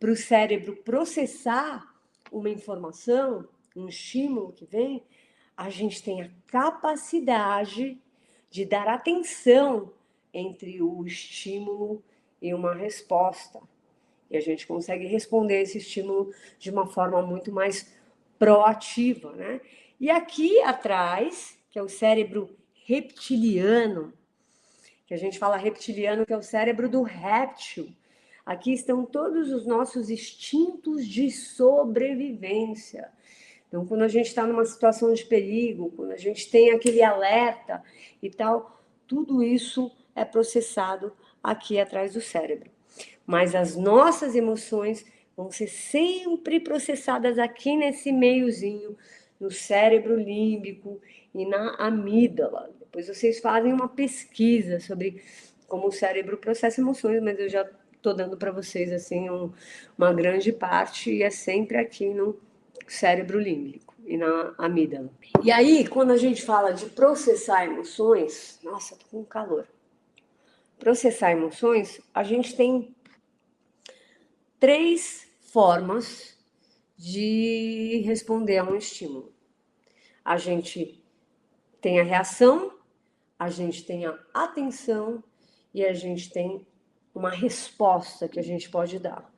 para o cérebro processar uma informação, um estímulo que vem, a gente tem a capacidade de dar atenção entre o estímulo e uma resposta. E a gente consegue responder esse estímulo de uma forma muito mais proativa, né? E aqui atrás, que é o cérebro reptiliano, que a gente fala reptiliano, que é o cérebro do réptil. Aqui estão todos os nossos instintos de sobrevivência. Então, quando a gente está numa situação de perigo, quando a gente tem aquele alerta e tal, tudo isso é processado aqui atrás do cérebro. Mas as nossas emoções vão ser sempre processadas aqui nesse meiozinho, no cérebro límbico e na amígdala. Depois vocês fazem uma pesquisa sobre como o cérebro processa emoções, mas eu já estou dando para vocês assim uma grande parte e é sempre aqui no cérebro límbico e na amígdala. E aí, quando a gente fala de processar emoções, nossa, tô com calor. Processar emoções, a gente tem 3 formas de responder a um estímulo. A gente tem a reação, a gente tem a atenção e a gente tem uma resposta que a gente pode dar.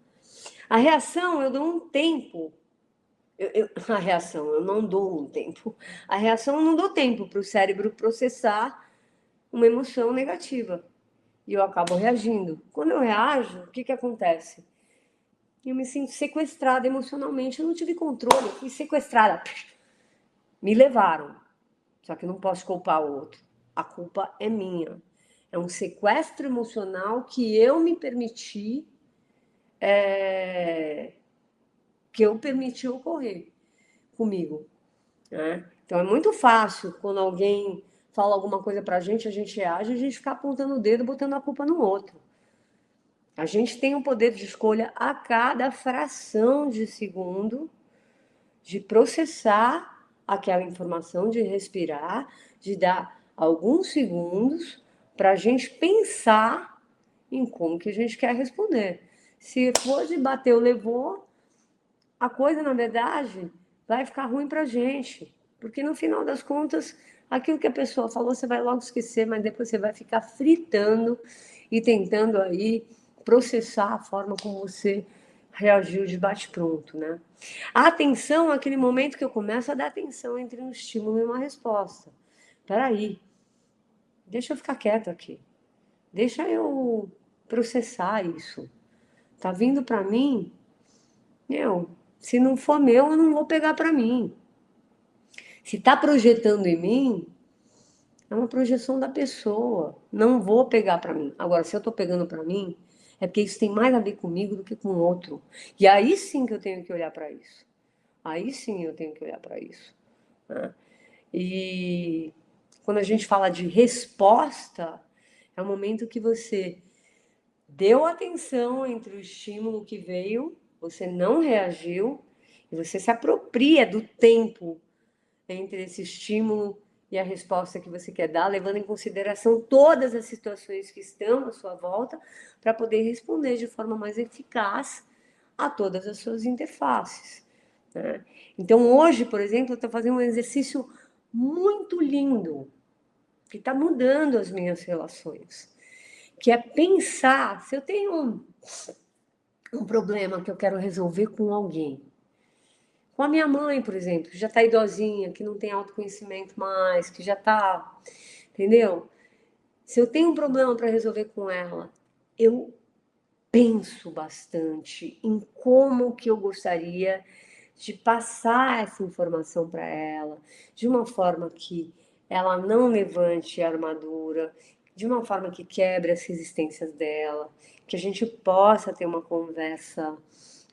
A reação, eu dou um tempo. A reação, eu não dou um tempo. A reação, eu não dou tempo para o cérebro processar uma emoção negativa. E eu acabo reagindo. Quando eu reajo, o que acontece? Eu me sinto sequestrada emocionalmente. Eu não tive controle, eu fui sequestrada. Me levaram. Só que eu não posso culpar o outro. A culpa é minha. É um sequestro emocional que eu me permiti, que eu permiti ocorrer comigo, né? Então é muito fácil quando alguém fala alguma coisa pra gente, a gente reage, a gente ficar apontando o dedo, botando a culpa no outro. A gente tem o poder de escolha a cada fração de segundo de processar aquela informação, de respirar, de dar alguns segundos para a gente pensar em como que a gente quer responder. Se for de bateu, levou, a coisa, na verdade, vai ficar ruim para a gente. Porque, no final das contas, aquilo que a pessoa falou, você vai logo esquecer, mas depois você vai ficar fritando e tentando aí processar a forma como você reagiu de bate-pronto, né? A atenção é aquele momento que eu começo a dar atenção entre um estímulo e uma resposta. Peraí, deixa eu ficar quieto aqui. Deixa eu processar isso. Tá vindo para mim? Se não for meu, eu não vou pegar para mim. Se está projetando em mim, é uma projeção da pessoa. Não vou pegar para mim. Agora, se eu estou pegando para mim, é porque isso tem mais a ver comigo do que com o outro. E aí sim que eu tenho que olhar para isso. Aí sim eu tenho que olhar para isso, né? E quando a gente fala de resposta, é o momento que você deu atenção entre o estímulo que veio, você não reagiu, e você se apropria do tempo entre esse estímulo e a resposta que você quer dar, levando em consideração todas as situações que estão à sua volta, para poder responder de forma mais eficaz a todas as suas interfaces, né? Então, hoje, por exemplo, eu estou fazendo um exercício muito lindo, que está mudando as minhas relações, que é pensar, se eu tenho um problema que eu quero resolver com alguém. Com a minha mãe, por exemplo, que já está idosinha, que não tem autoconhecimento mais, que já está, entendeu? Se eu tenho um problema para resolver com ela, eu penso bastante em como que eu gostaria de passar essa informação para ela, de uma forma que ela não levante a armadura, de uma forma que quebre as resistências dela, que a gente possa ter uma conversa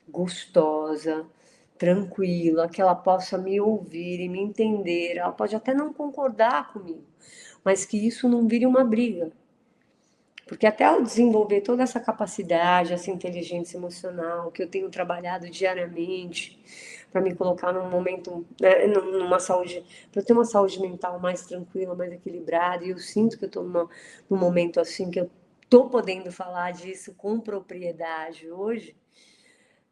gostosa, tranquila, que ela possa me ouvir e me entender. Ela pode até não concordar comigo, mas que isso não vire uma briga. Porque até eu desenvolver toda essa capacidade, essa inteligência emocional que eu tenho trabalhado diariamente para me colocar num momento, né, numa saúde, para eu ter uma saúde mental mais tranquila, mais equilibrada, e eu sinto que eu estou num momento assim que eu estou podendo falar disso com propriedade hoje.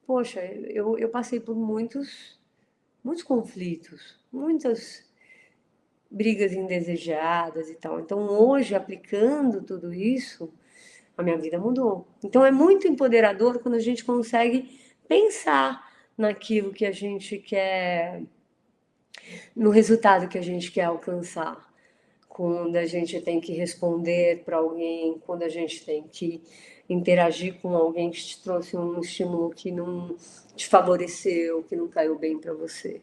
Poxa, eu passei por muitos conflitos, muitas brigas indesejadas e tal. Então, hoje, aplicando tudo isso, a minha vida mudou. Então, é muito empoderador quando a gente consegue pensar naquilo que a gente quer, no resultado que a gente quer alcançar. Quando a gente tem que responder para alguém, quando a gente tem que interagir com alguém que te trouxe um estímulo que não te favoreceu, que não caiu bem para você.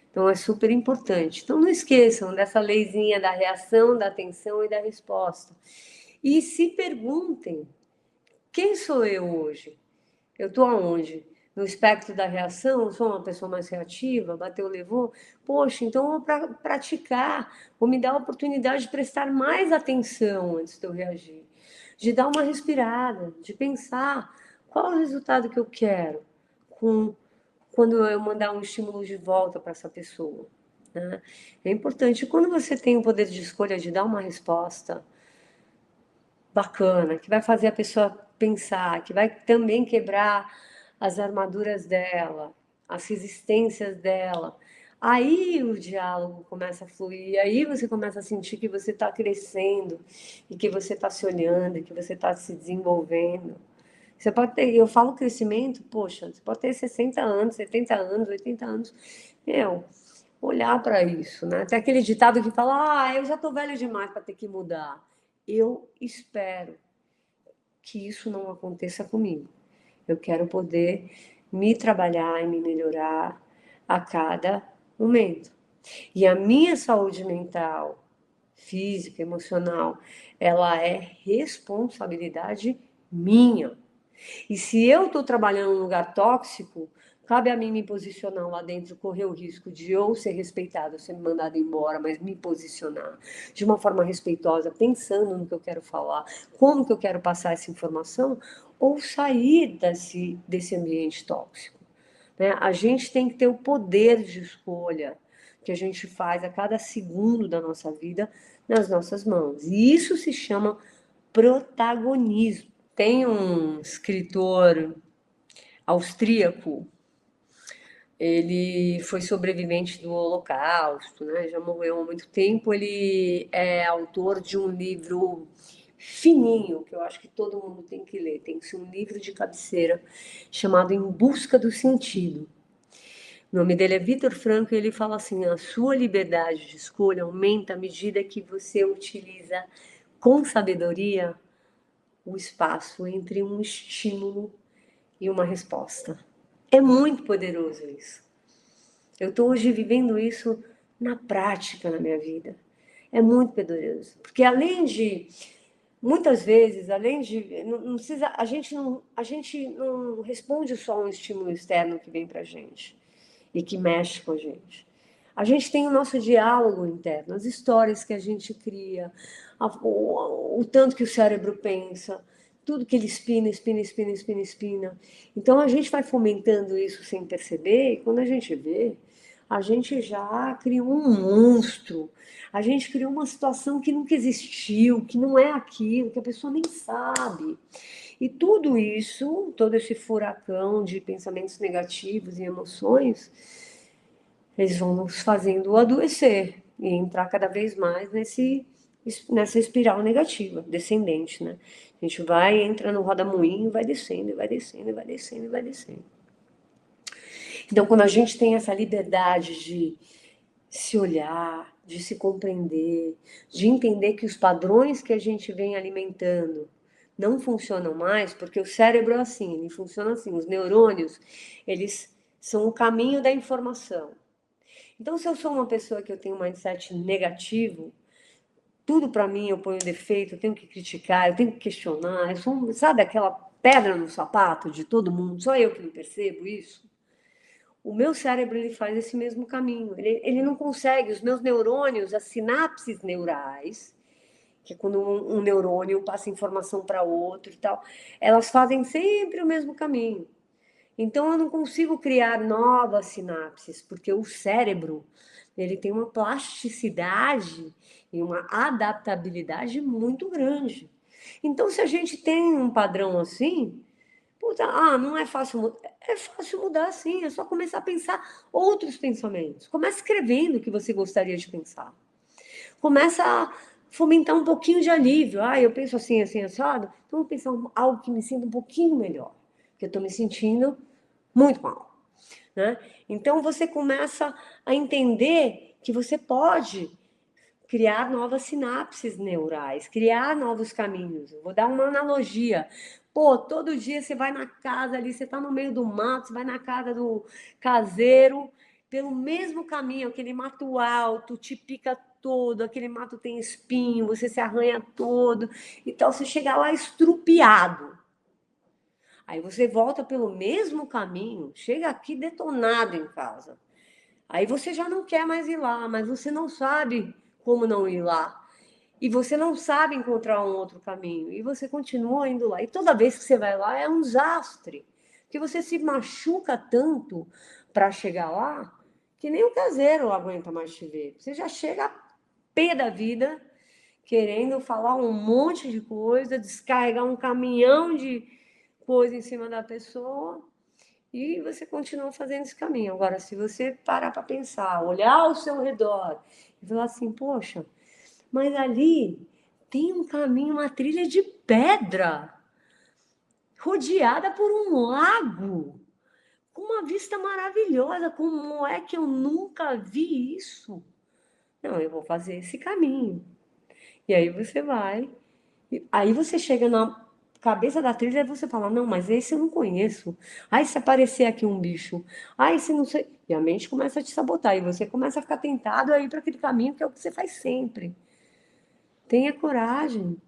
Então é super importante. Então não esqueçam dessa leizinha da reação, da atenção e da resposta. E se perguntem: quem sou eu hoje? Eu estou aonde? No espectro da reação? Eu sou uma pessoa mais reativa? Bateu, levou? Poxa, então eu vou praticar, vou me dar a oportunidade de prestar mais atenção antes de eu reagir, de dar uma respirada, de pensar qual é o resultado que eu quero quando eu mandar um estímulo de volta para essa pessoa. Né? É importante, quando você tem o poder de escolha de dar uma resposta bacana, que vai fazer a pessoa pensar, que vai também quebrar as armaduras dela, as resistências dela. Aí o diálogo começa a fluir, aí você começa a sentir que você está crescendo, e que você está se olhando, e que você está se desenvolvendo. Você pode ter, eu falo crescimento, poxa, você pode ter 60 anos, 70 anos, 80 anos. Meu, olhar para isso, né? Tem aquele ditado que fala: eu já estou velho demais para ter que mudar. Eu espero que isso não aconteça comigo. Eu quero poder me trabalhar e me melhorar a cada momento. E a minha saúde mental, física, emocional, ela é responsabilidade minha. E se eu estou trabalhando num lugar tóxico, cabe a mim me posicionar lá dentro, correr o risco de ou ser respeitado, ou ser mandado embora, mas me posicionar de uma forma respeitosa, pensando no que eu quero falar, como que eu quero passar essa informação, ou sair desse ambiente tóxico. Né? A gente tem que ter o poder de escolha que a gente faz a cada segundo da nossa vida nas nossas mãos. E isso se chama protagonismo. Tem um escritor austríaco, ele foi sobrevivente do Holocausto, né? Já morreu há muito tempo. Ele é autor de um livro fininho, que eu acho que todo mundo tem que ler. Tem que ser um livro de cabeceira, chamado Em Busca do Sentido. O nome dele é Viktor Frankl e ele fala assim: a sua liberdade de escolha aumenta à medida que você utiliza com sabedoria o espaço entre um estímulo e uma resposta. É muito poderoso isso. Eu estou hoje vivendo isso na prática na minha vida. É muito poderoso. Porque muitas vezes, além de, não precisa, a gente não responde só a um estímulo externo que vem para a gente e que mexe com a gente. A gente tem o nosso diálogo interno, as histórias que a gente cria, o tanto que o cérebro pensa, tudo que ele espina. Então a gente vai fomentando isso sem perceber, e quando a gente vê, a gente já criou um monstro, a gente criou uma situação que nunca existiu, que não é aquilo, que a pessoa nem sabe. E tudo isso, todo esse furacão de pensamentos negativos e emoções, eles vão nos fazendo adoecer e entrar cada vez mais nessa espiral negativa, descendente, né? A gente vai, entra no roda-moinho, vai descendo, e vai descendo, e vai descendo, e vai descendo. Então, quando a gente tem essa liberdade de se olhar, de se compreender, de entender que os padrões que a gente vem alimentando não funcionam mais, porque o cérebro é assim, ele funciona assim, os neurônios, eles são o caminho da informação. Então, se eu sou uma pessoa que eu tenho um mindset negativo, tudo para mim eu ponho defeito, eu tenho que criticar, eu tenho que questionar, eu sou, sabe, aquela pedra no sapato de todo mundo, só eu que não percebo isso. O meu cérebro ele faz esse mesmo caminho. Ele não consegue, os meus neurônios, as sinapses neurais, que é quando um neurônio passa informação para outro e tal, elas fazem sempre o mesmo caminho. Então eu não consigo criar novas sinapses, porque o cérebro ele tem uma plasticidade e uma adaptabilidade muito grande. Então, se a gente tem um padrão assim, puta, não é fácil mudar. É fácil mudar, sim. É só começar a pensar outros pensamentos. Começa escrevendo o que você gostaria de pensar. Começa a fomentar um pouquinho de alívio. Eu penso assim, assim, assado. Então, vou pensar algo que me sinta um pouquinho melhor. Porque eu estou me sentindo muito mal. Né? Então, você começa a entender que você pode criar novas sinapses neurais, criar novos caminhos. Eu vou dar uma analogia. Pô, todo dia você vai na casa ali, você está no meio do mato, você vai na casa do caseiro, pelo mesmo caminho, aquele mato alto, te pica todo, aquele mato tem espinho, você se arranha todo, então você chega lá estrupiado. Aí você volta pelo mesmo caminho, chega aqui detonado em casa. Aí você já não quer mais ir lá, mas você não sabe como não ir lá. E você não sabe encontrar um outro caminho. E você continua indo lá. E toda vez que você vai lá é um desastre. Porque você se machuca tanto para chegar lá que nem o caseiro aguenta mais te ver. Você já chega pé da vida, querendo falar um monte de coisa, descarregar um caminhão de coisa em cima da pessoa. E você continua fazendo esse caminho. Agora, se você parar para pensar, olhar ao seu redor e falar assim, poxa, mas ali tem um caminho, uma trilha de pedra, rodeada por um lago, com uma vista maravilhosa. Como é que eu nunca vi isso? Não, eu vou fazer esse caminho. E aí você vai, aí você chega na cabeça da trilha e você fala, não, mas esse eu não conheço. Ai, se aparecer aqui um bicho. Ai, se não sei. E a mente começa a te sabotar. E você começa a ficar tentado a ir para aquele caminho que é o que você faz sempre. Tenha coragem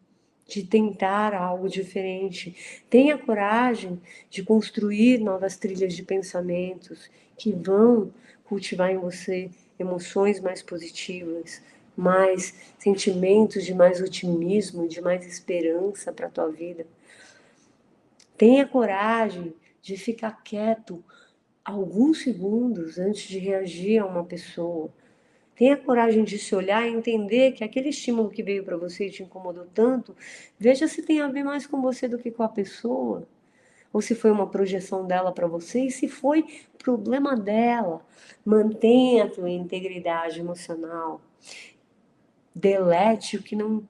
de tentar algo diferente. Tenha coragem de construir novas trilhas de pensamentos que vão cultivar em você emoções mais positivas, mais sentimentos de mais otimismo, de mais esperança para a tua vida. Tenha coragem de ficar quieto alguns segundos antes de reagir a uma pessoa. Tenha coragem de se olhar e entender que aquele estímulo que veio para você e te incomodou tanto, veja se tem a ver mais com você do que com a pessoa. Ou se foi uma projeção dela para você, e se foi problema dela. Mantenha a tua integridade emocional. Delete o que não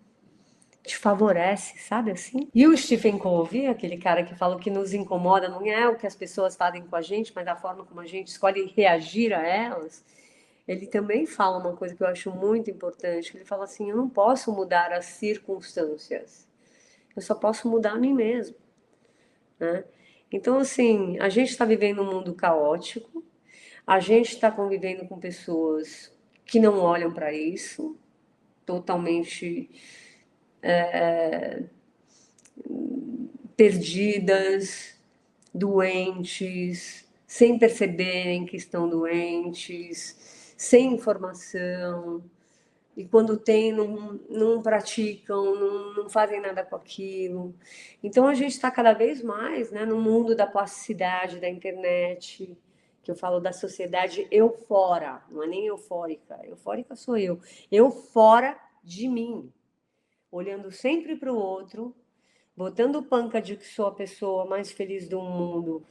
te favorece, sabe assim? E o Stephen Covey, aquele cara que fala que nos incomoda não é o que as pessoas fazem com a gente, mas a forma como a gente escolhe reagir a elas. Ele também fala uma coisa que eu acho muito importante. Ele fala assim: eu não posso mudar as circunstâncias, eu só posso mudar a mim mesmo, né? Então, assim, a gente está vivendo um mundo caótico, a gente está convivendo com pessoas que não olham para isso, totalmente perdidas, doentes, sem perceberem que estão doentes, sem informação. E quando tem, não praticam, não fazem nada com aquilo. Então a gente está cada vez mais, né, no mundo da plasticidade, da internet, que eu falo da sociedade eufora, não é nem eufórica. Eufórica sou eu fora de mim, olhando sempre para o outro, botando panca de que sou a pessoa mais feliz do mundo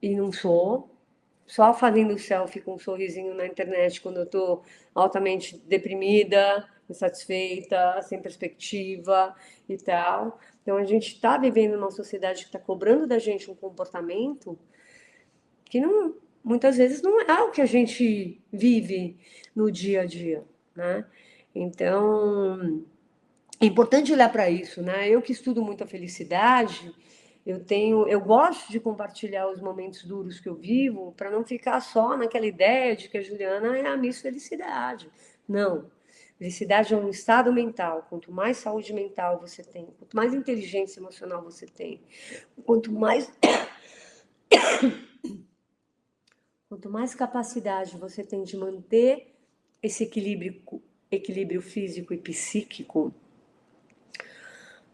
e não sou, só fazendo selfie com um sorrisinho na internet quando eu estou altamente deprimida, insatisfeita, sem perspectiva e tal. Então, a gente está vivendo numa sociedade que está cobrando da gente um comportamento que não, muitas vezes não é o que a gente vive no dia a dia, né? Então, é importante olhar para isso, né? Eu que estudo muito a felicidade, eu gosto de compartilhar os momentos duros que eu vivo para não ficar só naquela ideia de que a Juliana é a Miss Felicidade. Não. Felicidade é um estado mental. Quanto mais saúde mental você tem, quanto mais inteligência emocional você tem, quanto mais quanto mais capacidade você tem de manter esse equilíbrio físico e psíquico,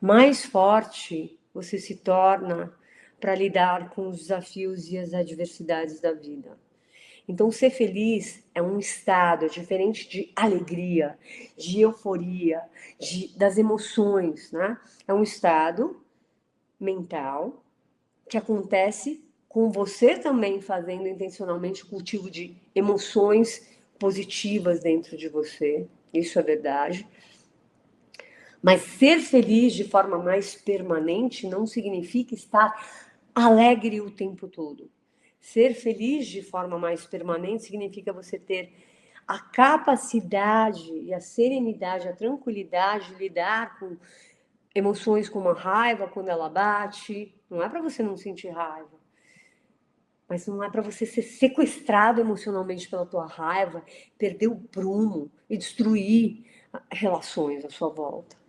mais forte você se torna para lidar com os desafios e as adversidades da vida. Então, ser feliz é um estado, é diferente de alegria, de euforia, das emoções, né? É um estado mental que acontece com você também fazendo intencionalmente o cultivo de emoções positivas dentro de você. Isso é verdade. Mas ser feliz de forma mais permanente não significa estar alegre o tempo todo. Ser feliz de forma mais permanente significa você ter a capacidade e a serenidade, a tranquilidade de lidar com emoções como a raiva quando ela bate. Não é para você não sentir raiva, mas não é para você ser sequestrado emocionalmente pela tua raiva, perder o prumo e destruir relações à sua volta.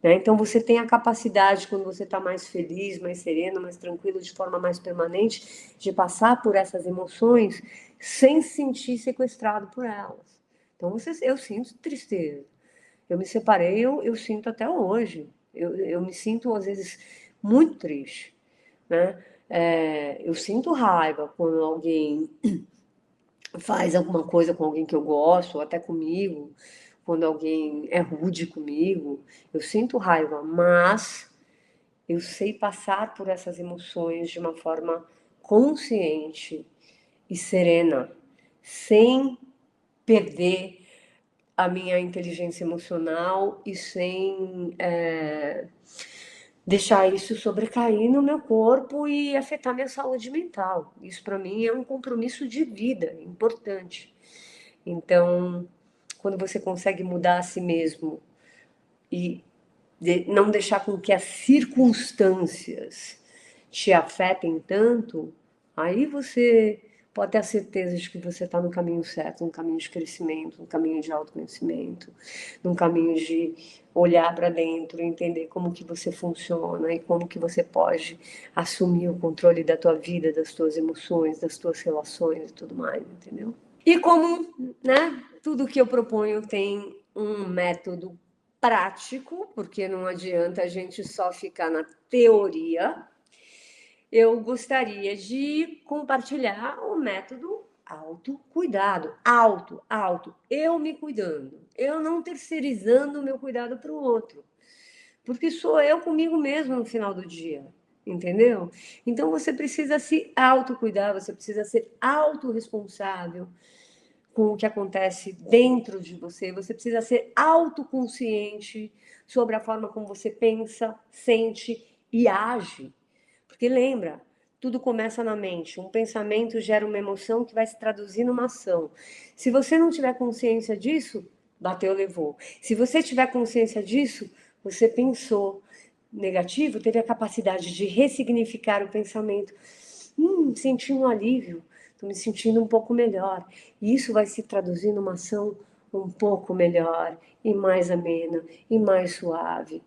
Né? Então, você tem a capacidade, quando você está mais feliz, mais sereno, mais tranquilo, de forma mais permanente, de passar por essas emoções sem se sentir sequestrado por elas. Então, eu sinto tristeza. Eu me separei, eu sinto até hoje. Eu me sinto, às vezes, muito triste. Né? Eu sinto raiva quando alguém faz alguma coisa com alguém que eu gosto, ou até comigo, quando alguém é rude comigo, eu sinto raiva, mas eu sei passar por essas emoções de uma forma consciente e serena, sem perder a minha inteligência emocional e sem deixar isso sobrecair no meu corpo e afetar minha saúde mental. Isso para mim é um compromisso de vida importante. Então, quando você consegue mudar a si mesmo e não deixar com que as circunstâncias te afetem tanto, aí você pode ter a certeza de que você está no caminho certo, no caminho de crescimento, no caminho de autoconhecimento, no caminho de olhar para dentro, entender como que você funciona e como que você pode assumir o controle da tua vida, das tuas emoções, das tuas relações e tudo mais, entendeu? E como, né, tudo que eu proponho tem um método prático, porque não adianta a gente só ficar na teoria, eu gostaria de compartilhar o método autocuidado. Eu me cuidando. Eu não terceirizando o meu cuidado para o outro. Porque sou eu comigo mesmo no final do dia. Entendeu? Então você precisa se autocuidar, você precisa ser autorresponsável com o que acontece dentro de você. Você precisa ser autoconsciente sobre a forma como você pensa, sente e age. Porque lembra, tudo começa na mente. Um pensamento gera uma emoção que vai se traduzir numa ação. Se você não tiver consciência disso, bateu, levou. Se você tiver consciência disso, você pensou negativo, teve a capacidade de ressignificar o pensamento. Senti um alívio, estou me sentindo um pouco melhor. E isso vai se traduzir numa ação um pouco melhor, e mais amena, e mais suave.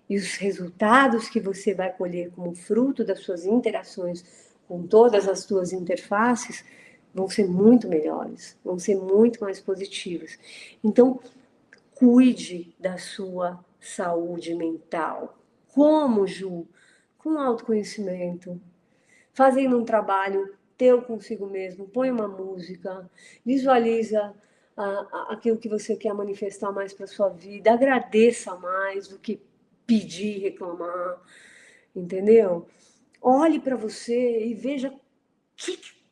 E os resultados que você vai colher como fruto das suas interações com todas as suas interfaces vão ser muito melhores, vão ser muito mais positivos. Então, cuide da sua saúde mental. Como, Ju? Com autoconhecimento, fazendo um trabalho teu consigo mesmo, põe uma música, visualiza aquilo que você quer manifestar mais para sua vida, agradeça mais do que pedir, reclamar, entendeu? Olhe para você e veja o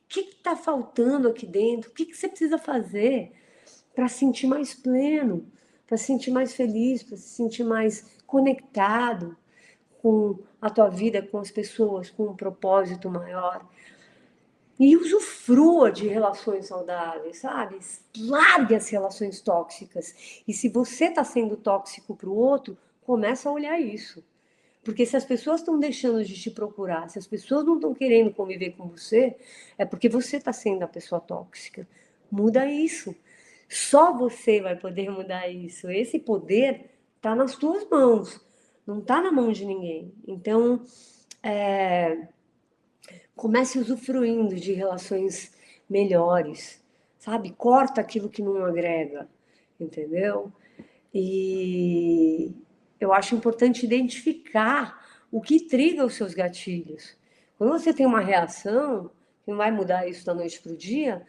que está faltando aqui dentro, o que você precisa fazer para sentir mais pleno, para se sentir mais feliz, para se sentir mais conectado com a tua vida, com as pessoas, com um propósito maior. E usufrua de relações saudáveis, sabe? Largue as relações tóxicas. E se você está sendo tóxico para o outro, começa a olhar isso. Porque se as pessoas estão deixando de te procurar, se as pessoas não estão querendo conviver com você, é porque você está sendo a pessoa tóxica. Muda isso. Só você vai poder mudar isso. Esse poder está nas tuas mãos, não está na mão de ninguém. Então, comece usufruindo de relações melhores, sabe? Corta aquilo que não agrega, entendeu? E eu acho importante identificar o que triga os seus gatilhos. Quando você tem uma reação, que não vai mudar isso da noite para o dia,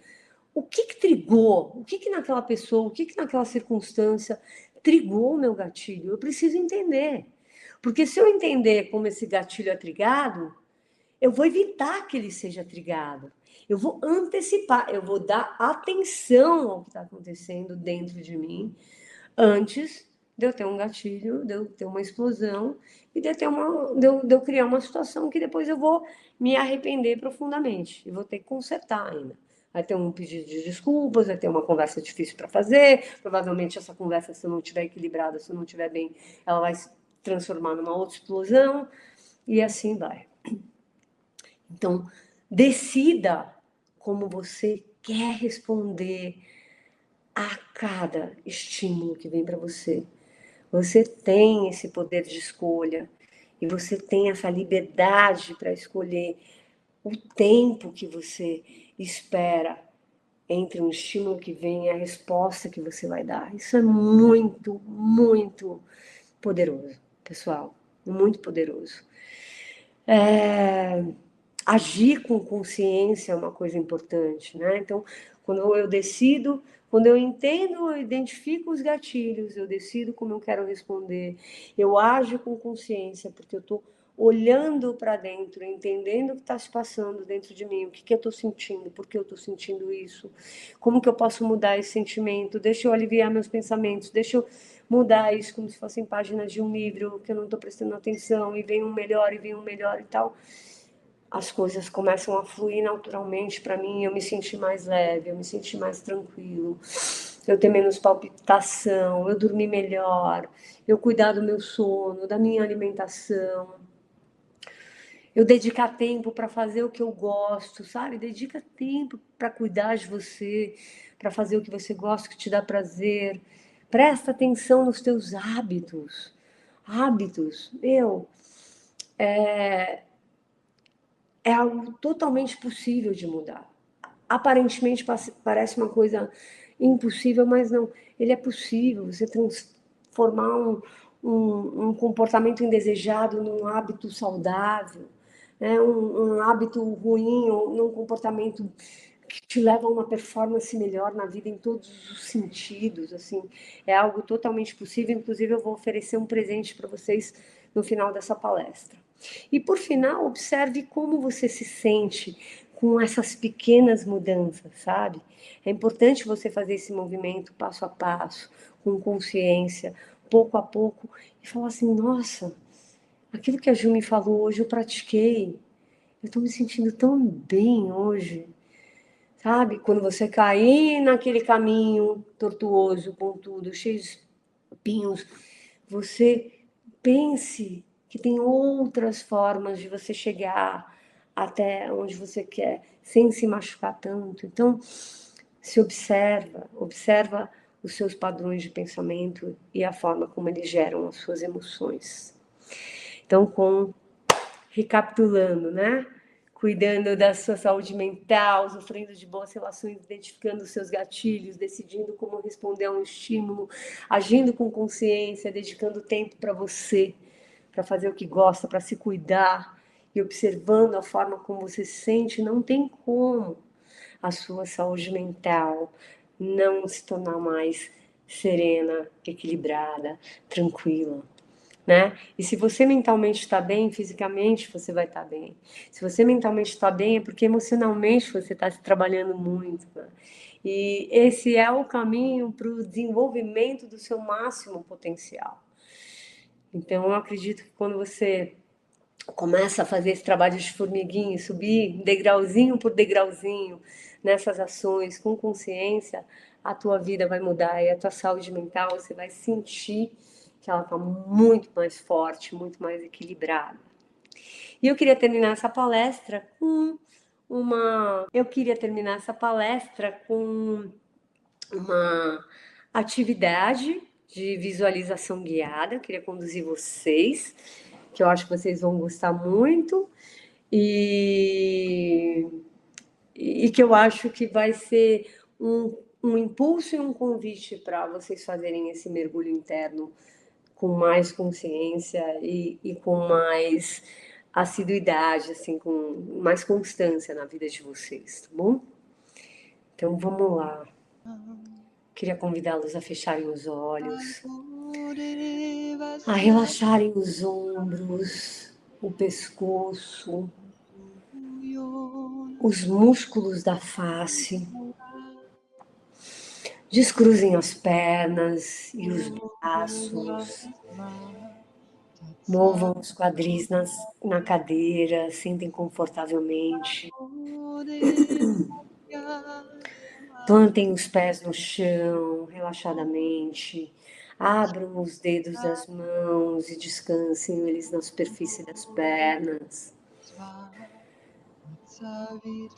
o que trigou? O que naquela pessoa, o que naquela circunstância trigou o meu gatilho? Eu preciso entender. Porque se eu entender como esse gatilho é trigado, eu vou evitar que ele seja trigado. Eu vou antecipar, eu vou dar atenção ao que está acontecendo dentro de mim antes de eu ter um gatilho, de eu ter uma explosão e de eu criar uma situação que depois eu vou me arrepender profundamente e vou ter que consertar ainda. Vai ter um pedido de desculpas, vai ter uma conversa difícil para fazer, provavelmente essa conversa, se eu não estiver equilibrada, se eu não estiver bem, ela vai se transformar numa outra explosão e assim vai. Então, decida como você quer responder a cada estímulo que vem para você. Você tem esse poder de escolha e você tem essa liberdade para escolher o tempo que você espera entre um estímulo que vem e a resposta que você vai dar. Isso é muito, muito poderoso, pessoal. Muito poderoso. Agir com consciência é uma coisa importante, né? Então, quando eu decido, quando eu entendo, eu identifico os gatilhos, eu decido como eu quero responder, eu ajo com consciência, porque eu estou olhando para dentro, entendendo o que está se passando dentro de mim, o que eu estou sentindo, por que eu estou sentindo isso, como que eu posso mudar esse sentimento, deixa eu aliviar meus pensamentos, deixa eu mudar isso como se fossem páginas de um livro que eu não estou prestando atenção, e vem um melhor e tal. As coisas começam a fluir naturalmente para mim, eu me senti mais leve, eu me senti mais tranquilo, eu ter menos palpitação, eu dormir melhor, eu cuidar do meu sono, da minha alimentação, eu dedicar tempo para fazer o que eu gosto, sabe? Dedica tempo para cuidar de você, para fazer o que você gosta, que te dá prazer. Presta atenção nos teus hábitos. Hábitos, é algo totalmente possível de mudar. Aparentemente parece uma coisa impossível, mas não. Ele é possível. Você transformar um comportamento indesejado num hábito saudável, né? Um hábito ruim ou num comportamento que te leva a uma performance melhor na vida em todos os sentidos. Assim, é algo totalmente possível. Inclusive, eu vou oferecer um presente para vocês no final dessa palestra. E, por final, observe como você se sente com essas pequenas mudanças, sabe? É importante você fazer esse movimento passo a passo, com consciência, pouco a pouco, e falar assim, nossa, aquilo que a Ju me falou hoje eu pratiquei, eu estou me sentindo tão bem hoje, sabe? Quando você cair naquele caminho tortuoso, pontudo, cheio de espinhos, você pense que tem outras formas de você chegar até onde você quer, sem se machucar tanto. Então, se observa os seus padrões de pensamento e a forma como eles geram as suas emoções. Então, recapitulando, né? Cuidando da sua saúde mental, usufruindo de boas relações, identificando os seus gatilhos, decidindo como responder a um estímulo, agindo com consciência, dedicando tempo para você, para fazer o que gosta, para se cuidar e observando a forma como você se sente, não tem como a sua saúde mental não se tornar mais serena, equilibrada, tranquila. né? E se você mentalmente está bem, fisicamente você vai estar bem. Se você mentalmente está bem, é porque emocionalmente você está se trabalhando muito, né? E esse é o caminho para o desenvolvimento do seu máximo potencial. Então, eu acredito que quando você começa a fazer esse trabalho de formiguinha, e subir degrauzinho por degrauzinho nessas ações com consciência, a tua vida vai mudar e a tua saúde mental você vai sentir que ela está muito mais forte, muito mais equilibrada. E eu queria terminar essa palestra com uma atividade de visualização guiada. Eu queria conduzir vocês, que eu acho que vocês vão gostar muito e, e que eu acho que vai ser um impulso e um convite para vocês fazerem esse mergulho interno com mais consciência e com mais assiduidade, assim, com mais constância na vida de vocês, tá bom? Então vamos lá. Queria convidá-los a fecharem os olhos, a relaxarem os ombros, o pescoço, os músculos da face. Descruzem as pernas e os braços. Movam os quadris na cadeira, sentem confortavelmente. Plantem os pés no chão, relaxadamente. Abram os dedos das mãos e descansem eles na superfície das pernas.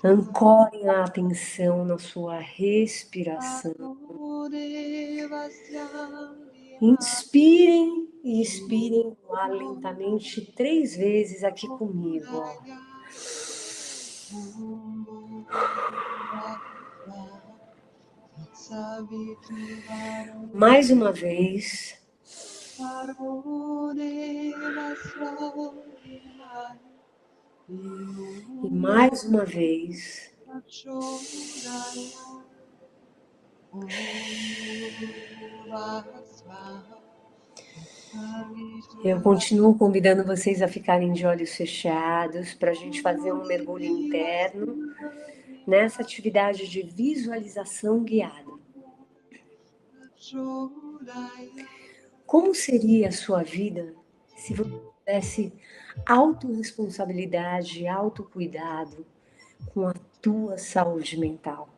Ancorem a atenção na sua respiração. Inspirem e expirem o ar lentamente 3 vezes aqui comigo. Ó. Mais uma vez. E mais uma vez. Eu continuo convidando vocês a ficarem de olhos fechados para a gente fazer um mergulho interno nessa atividade de visualização guiada. Como seria a sua vida se você tivesse autorresponsabilidade, autocuidado com a tua saúde mental?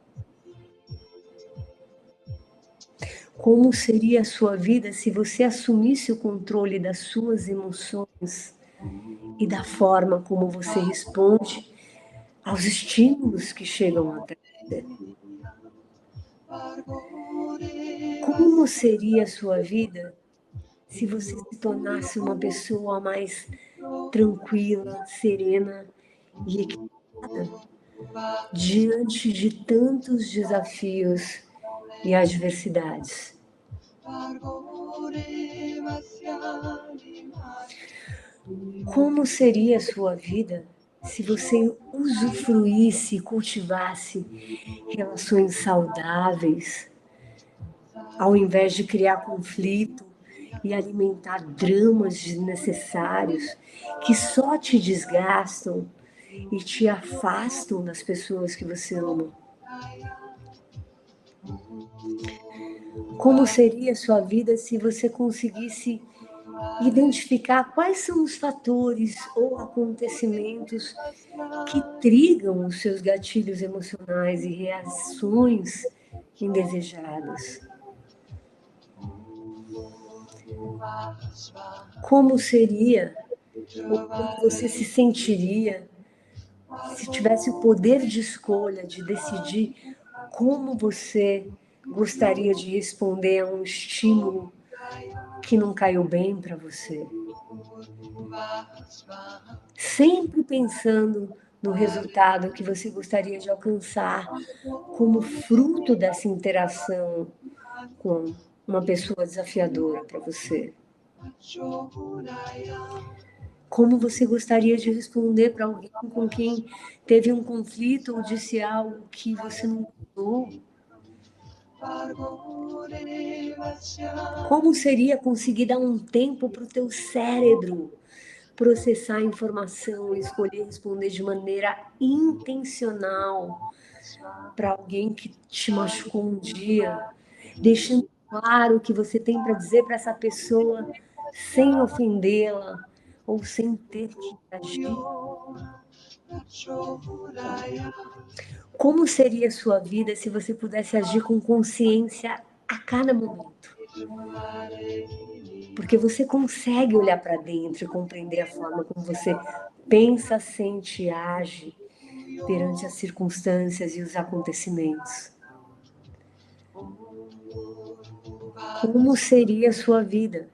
Como seria a sua vida se você assumisse o controle das suas emoções e da forma como você responde aos estímulos que chegam até você? Como seria a sua vida se você se tornasse uma pessoa mais tranquila, serena e equilibrada diante de tantos desafios e adversidades? Como seria a sua vida se você usufruísse e cultivasse relações saudáveis, ao invés de criar conflito e alimentar dramas desnecessários que só te desgastam e te afastam das pessoas que você ama? Como seria a sua vida se você conseguisse identificar quais são os fatores ou acontecimentos que trigam os seus gatilhos emocionais e reações indesejadas? Como seria ou como você se sentiria se tivesse o poder de escolha, de decidir como você gostaria de responder a um estímulo que não caiu bem para você? Sempre pensando no resultado que você gostaria de alcançar como fruto dessa interação com uma pessoa desafiadora para você. Como você gostaria de responder para alguém com quem teve um conflito ou disse algo que você não gostou? Como seria conseguir dar um tempo para o teu cérebro processar a informação e escolher responder de maneira intencional para alguém que te machucou um dia, deixando claro o que você tem para dizer para essa pessoa sem ofendê-la ou sem ter que agir? Como seria a sua vida se você pudesse agir com consciência a cada momento? Porque você consegue olhar para dentro e compreender a forma como você pensa, sente e age perante as circunstâncias e os acontecimentos. Como seria a sua vida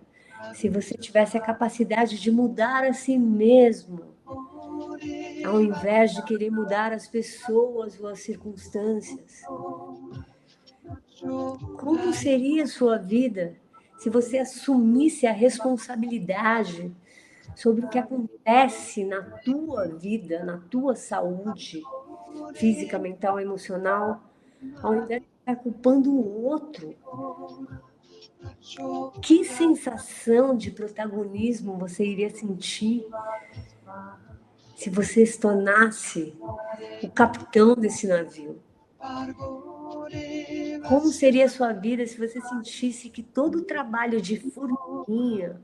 se você tivesse a capacidade de mudar a si mesmo, ao invés de querer mudar as pessoas ou as circunstâncias? Como seria a sua vida se você assumisse a responsabilidade sobre o que acontece na tua vida, na tua saúde física, mental, emocional, ao invés de estar culpando o outro? Que sensação de protagonismo você iria sentir se você se tornasse o capitão desse navio? Como seria a sua vida se você sentisse que todo o trabalho de formiguinha,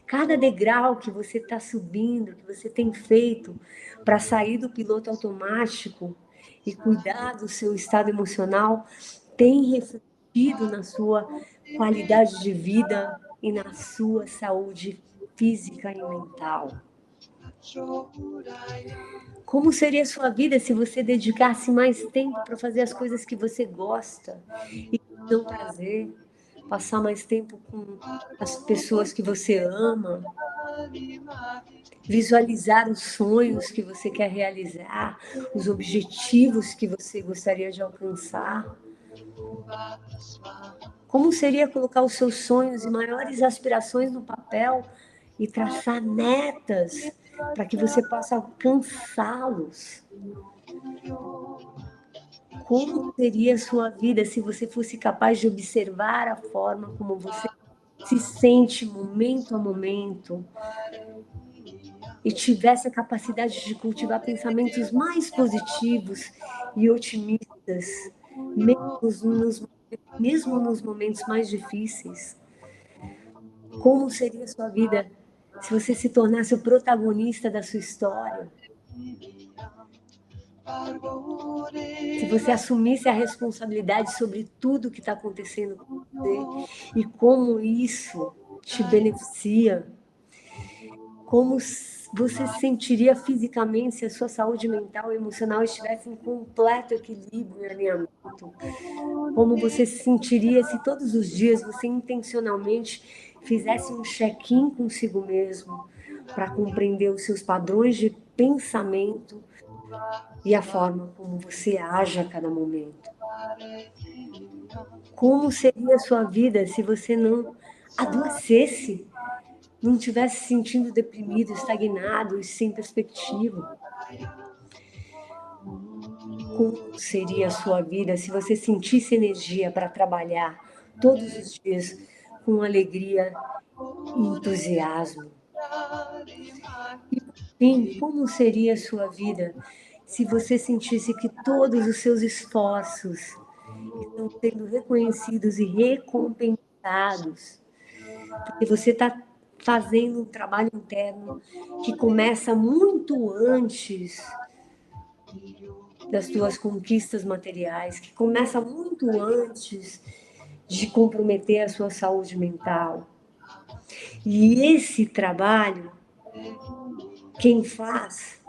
cada degrau que você está subindo, que você tem feito para sair do piloto automático e cuidar do seu estado emocional, tem refletido na sua qualidade de vida e na sua saúde física e mental? Como seria a sua vida se você dedicasse mais tempo para fazer as coisas que você gosta e que dão prazer, passar mais tempo com as pessoas que você ama, visualizar os sonhos que você quer realizar, os objetivos que você gostaria de alcançar? Como seria colocar os seus sonhos e maiores aspirações no papel e traçar metas para que você possa alcançá-los? Como seria a sua vida se você fosse capaz de observar a forma como você se sente momento a momento e tivesse a capacidade de cultivar pensamentos mais positivos e otimistas, mesmo nos momentos mais difíceis? Como seria a sua vida se você se tornasse o protagonista da sua história? Se você assumisse a responsabilidade sobre tudo que está acontecendo com você e como isso te beneficia, como você se sentiria fisicamente se a sua saúde mental e emocional estivesse em completo equilíbrio e alinhamento? Como você se sentiria se todos os dias você intencionalmente fizesse um check-in consigo mesmo para compreender os seus padrões de pensamento e a forma como você age a cada momento? Como seria a sua vida se você não adoecesse, não estivesse se sentindo deprimido, estagnado e sem perspectiva? Como seria a sua vida se você sentisse energia para trabalhar todos os dias com alegria e entusiasmo? E, por fim, como seria a sua vida se você sentisse que todos os seus esforços estão sendo reconhecidos e recompensados? Porque você está fazendo um trabalho interno que começa muito antes das tuas conquistas materiais, que começa muito antes de comprometer a sua saúde mental. E esse trabalho, quem faz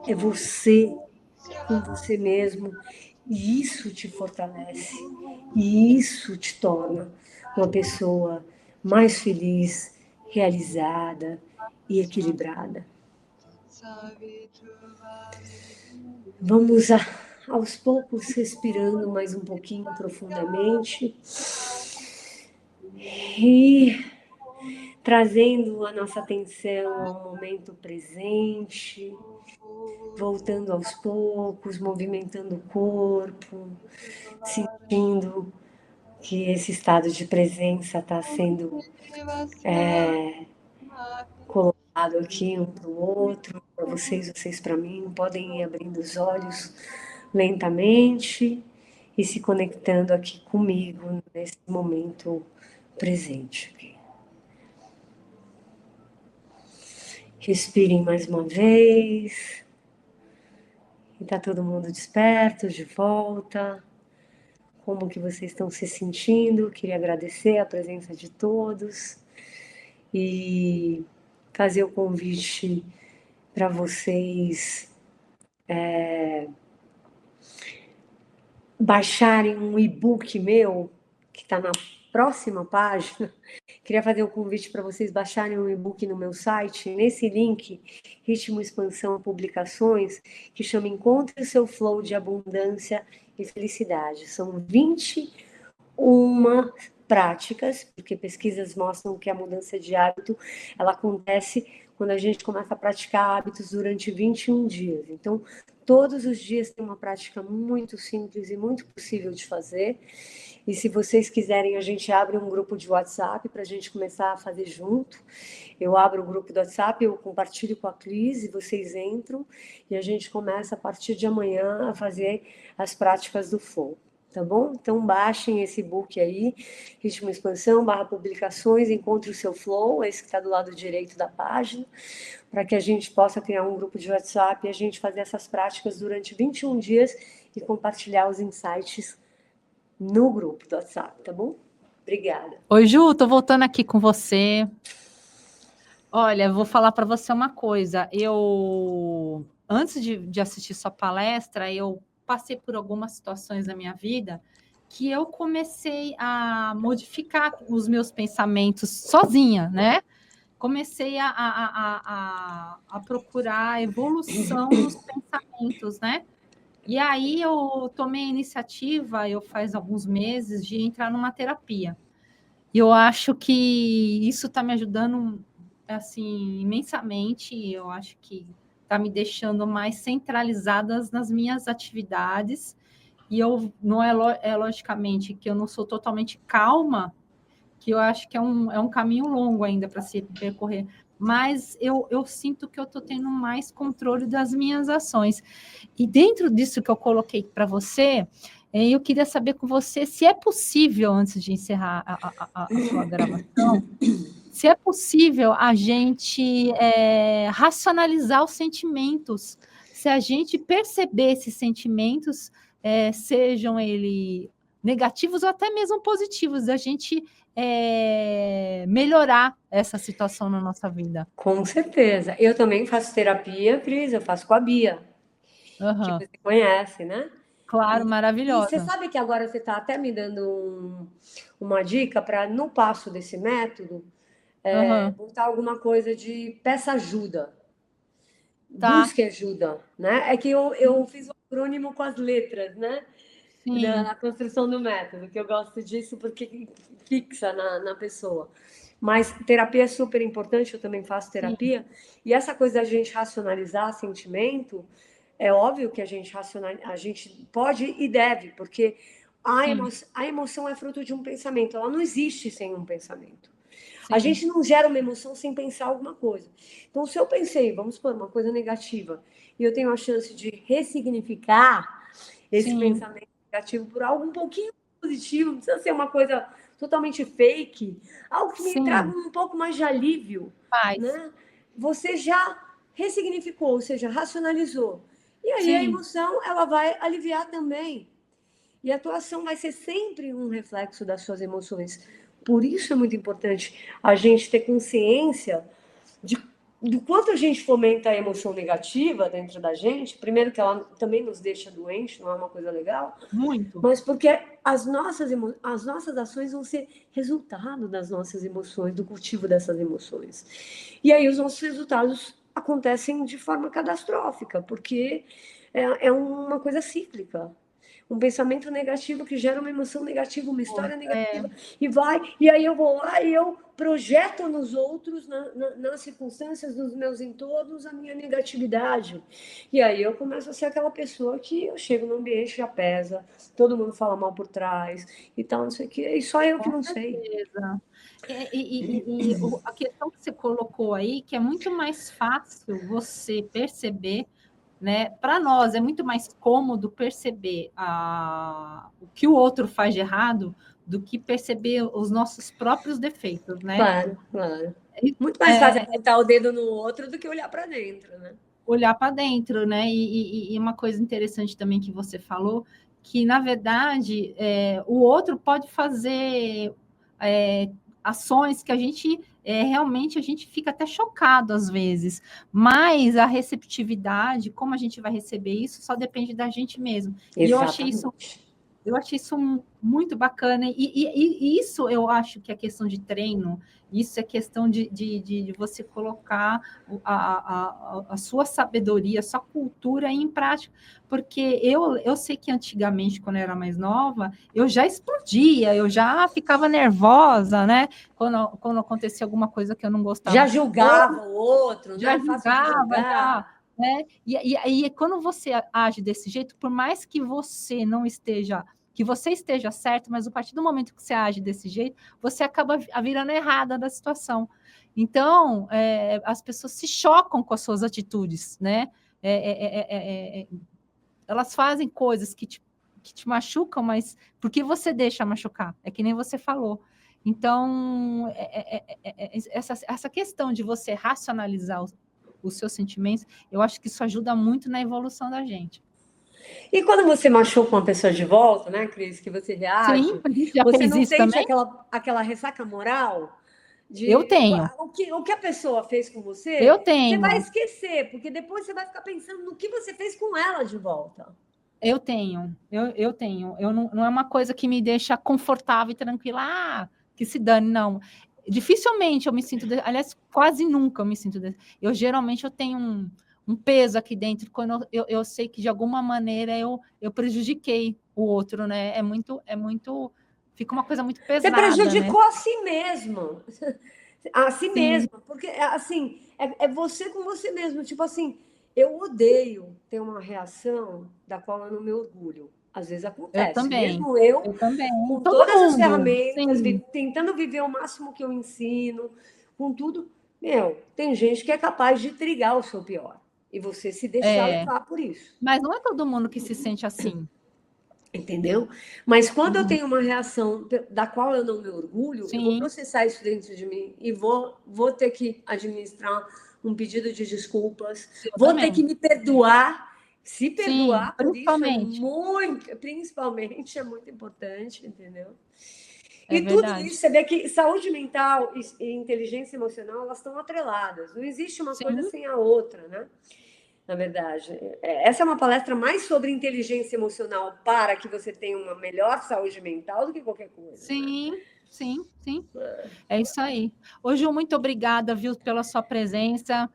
é você, com você mesmo, e isso te fortalece, e isso te torna uma pessoa mais feliz, realizada e equilibrada. Vamos aos poucos respirando mais um pouquinho profundamente e trazendo a nossa atenção ao momento presente, voltando aos poucos, movimentando o corpo, sentindo que esse estado de presença está sendo colocado aqui um para o outro, para vocês, vocês para mim. Podem ir abrindo os olhos lentamente e se conectando aqui comigo nesse momento presente. Respirem mais uma vez. E tá todo mundo desperto, de volta. Como que vocês estão se sentindo? Queria agradecer a presença de todos e fazer o convite para vocês baixarem um e-book meu, que está na próxima página. Queria fazer um convite para vocês baixarem um e-book no meu site, nesse link, Ritmo Expansão Publicações, que chama Encontre o Seu Flow de Abundância e Felicidade. São 21 práticas, porque pesquisas mostram que a mudança de hábito, ela acontece quando a gente começa a praticar hábitos durante 21 dias. Então, todos os dias tem uma prática muito simples e muito possível de fazer. E se vocês quiserem, a gente abre um grupo de WhatsApp para a gente começar a fazer junto. Eu abro o grupo do WhatsApp, eu compartilho com a Cris e vocês entram e a gente começa a partir de amanhã a fazer as práticas do Flow. Tá bom? Então baixem esse book aí, Ritmo Expansão, /publicações, encontre o seu flow, esse que está do lado direito da página, para que a gente possa criar um grupo de WhatsApp e a gente fazer essas práticas durante 21 dias e compartilhar os insights no grupo do WhatsApp, tá bom? Obrigada. Oi, Ju, tô voltando aqui com você. Olha, vou falar para você uma coisa. Eu, antes de assistir sua palestra, eu passei por algumas situações na minha vida que eu comecei a modificar os meus pensamentos sozinha, né? Comecei a procurar a evolução nos pensamentos, né? E aí eu tomei a iniciativa, eu faz alguns meses, de entrar numa terapia. E eu acho que isso está me ajudando assim imensamente. Eu acho que está me deixando mais centralizadas nas minhas atividades. E eu não é logicamente que eu não sou totalmente calma, que eu acho que é um caminho longo ainda para se percorrer. Mas eu sinto que eu estou tendo mais controle das minhas ações. E dentro disso que eu coloquei para você, eu queria saber com você se é possível, antes de encerrar a sua gravação, se é possível a gente racionalizar os sentimentos, se a gente perceber esses sentimentos, sejam eles negativos ou até mesmo positivos, a gente melhorar essa situação na nossa vida. Com certeza. Eu também faço terapia, Cris, eu faço com a Bia, que você conhece, né? Claro, E maravilhosa. você sabe que agora você está até me dando uma dica para, no passo desse método, botar alguma coisa de peça ajuda. Tá. Busque ajuda, né? É que eu fiz o acrônimo com as letras, né? Na construção do método, que eu gosto disso porque fixa na pessoa. Mas terapia é super importante, eu também faço terapia. Sim. E essa coisa da gente racionalizar sentimento, é óbvio que a gente pode e deve, porque a emoção é fruto de um pensamento, ela não existe sem um pensamento. Sim. A gente não gera uma emoção sem pensar alguma coisa. Então, se eu pensei, vamos supor, uma coisa negativa, e eu tenho a chance de ressignificar esse pensamento negativo por algo um pouquinho positivo, não precisa ser uma coisa totalmente fake, algo que me traga um pouco mais de alívio, né? Você já ressignificou, ou seja, racionalizou. E aí a emoção, ela vai aliviar também. E a tua ação vai ser sempre um reflexo das suas emoções. Por isso é muito importante a gente ter consciência do quanto a gente fomenta a emoção negativa dentro da gente. Primeiro que ela também nos deixa doente, não é uma coisa legal. Muito. Mas porque as nossas ações vão ser resultado das nossas emoções, do cultivo dessas emoções. E aí os nossos resultados acontecem de forma catastrófica, porque é uma coisa cíclica. um pensamento negativo que gera uma emoção negativa, uma história negativa, e aí eu vou lá e eu projeto nos outros, nas circunstâncias, nos meus entornos, a minha negatividade. E aí eu começo a ser aquela pessoa que eu chego no ambiente, já pesa, todo mundo fala mal por trás, e tal, não sei o quê, e só eu que não sei. E a questão que você colocou aí, que é muito mais fácil você perceber, né? Para nós é muito mais cômodo perceber o que o outro faz de errado do que perceber os nossos próprios defeitos, né? Claro, claro. Muito mais fácil apontar o dedo no outro do que olhar para dentro, né? Olhar para dentro, né? E uma coisa interessante também que você falou, que na verdade o outro pode fazer ações que a gente realmente a gente fica até chocado às vezes, mas a receptividade, como a gente vai receber isso, só depende da gente mesmo. Exatamente. E eu achei isso muito bacana, e isso eu acho que é questão de treino, isso é questão de você colocar a sua sabedoria, a sua cultura em prática, porque eu sei que antigamente, quando eu era mais nova, eu já explodia, eu já ficava nervosa, né? Quando acontecia alguma coisa que eu não gostava. Já julgava o outro, Já né? julgava, né? E quando você age desse jeito, por mais que você não esteja, que você esteja certo, mas a partir do momento que você age desse jeito, você acaba virando errada da situação. Então, as pessoas se chocam com as suas atitudes, né? Elas fazem coisas que te machucam, mas por que você deixa machucar? É que nem você falou. Então, essa questão de você racionalizar os seus sentimentos, eu acho que isso ajuda muito na evolução da gente. E quando você machuca uma pessoa de volta, né, Cris, que você reage, Sim, a gente já você fez não isso sente também? aquela ressaca moral de Eu tenho. o que a pessoa fez com você? Eu tenho. Você vai esquecer, porque depois você vai ficar pensando no que você fez com ela de volta. Eu tenho. Não é uma coisa que me deixa confortável e tranquila. Que se dane, não. Dificilmente eu me sinto... Aliás, quase nunca eu me sinto... Eu geralmente tenho um peso aqui dentro quando eu sei que de alguma maneira eu prejudiquei o outro, né? Fica uma coisa muito pesada. Você prejudicou, né? a si mesmo. A si mesmo. Porque, assim, é você com você mesmo. Tipo assim, eu odeio ter uma reação da qual eu não me orgulho. Às vezes acontece. Eu também. Mesmo eu também. Com Todo todas mundo. as ferramentas, Sim. tentando viver o máximo que eu ensino, com tudo. Tem gente que é capaz de trigar o seu pior. E você se deixar levar por isso. Mas não é todo mundo que se sente assim. Entendeu? Mas quando eu tenho uma reação da qual eu não me orgulho, Sim. eu vou processar isso dentro de mim e vou ter que administrar um pedido de desculpas, vou ter que me perdoar, se perdoar. Sim, por isso principalmente é muito importante, entendeu? E tudo isso, você vê que saúde mental e inteligência emocional, elas estão atreladas. Não existe uma coisa sem a outra, né? Na verdade, essa é uma palestra mais sobre inteligência emocional para que você tenha uma melhor saúde mental do que qualquer coisa. Sim, né? sim. É isso aí. Ô, Ju, muito obrigada, viu, pela sua presença.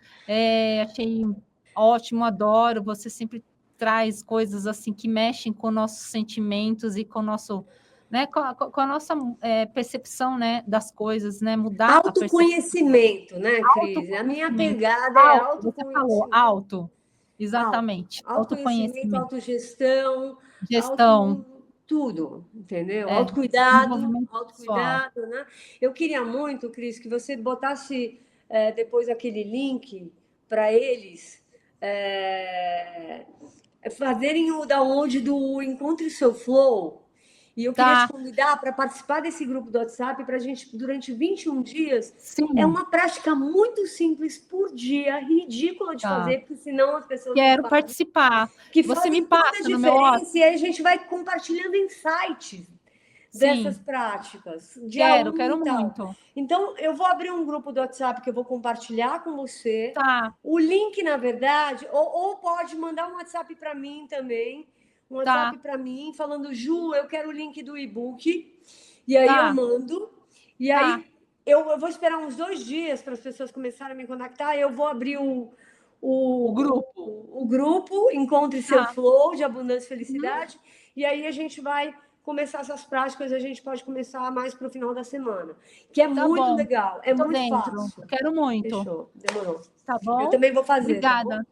Achei ótimo, adoro. Você sempre traz coisas assim que mexem com nossos sentimentos e com o nosso... Né, com a nossa percepção, né, das coisas, né, mudar autoconhecimento, né, Cris? A minha pegada é autoconhecimento. Você falou, auto. Exatamente. Autoconhecimento, autogestão, tudo, entendeu? Autocuidado, né? Eu queria muito, Cris, que você botasse depois aquele link para eles fazerem o download do Encontre Seu Flow. E eu queria te convidar para participar desse grupo do WhatsApp para a gente, durante 21 dias. Sim. É uma prática muito simples por dia, ridícula de fazer, porque senão as pessoas Quero participar. Que você me passa no meu WhatsApp. E aí a gente vai compartilhando insights dessas práticas. Quero muito. Então, eu vou abrir um grupo do WhatsApp que eu vou compartilhar com você. Tá. O link, na verdade, ou pode mandar um WhatsApp para mim também. Um WhatsApp para mim, falando, Ju, eu quero o link do e-book. E aí eu mando. E aí eu vou esperar uns 2 dias para as pessoas começarem a me conectar. Eu vou abrir o grupo Encontre Seu Flow de Abundância e Felicidade. e aí a gente vai começar essas práticas, a gente pode começar mais para o final da semana, que é muito legal, é muito fácil. Quero muito. Fechou, demorou. Tá bom? Eu também vou fazer. Obrigada. Tá bom?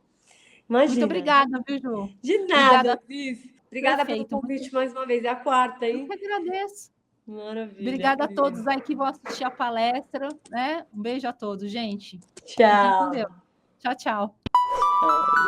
Imagina. Muito obrigada, viu, Ju? De nada, Cris. Obrigada pelo Perfeito. convite mais uma vez. É a quarta, hein? Eu que agradeço. Maravilha. Obrigada a todos aí que vão assistir a palestra, né? Um beijo a todos, gente. Tchau. Fiquem com Deus. Tchau, tchau. Tchau.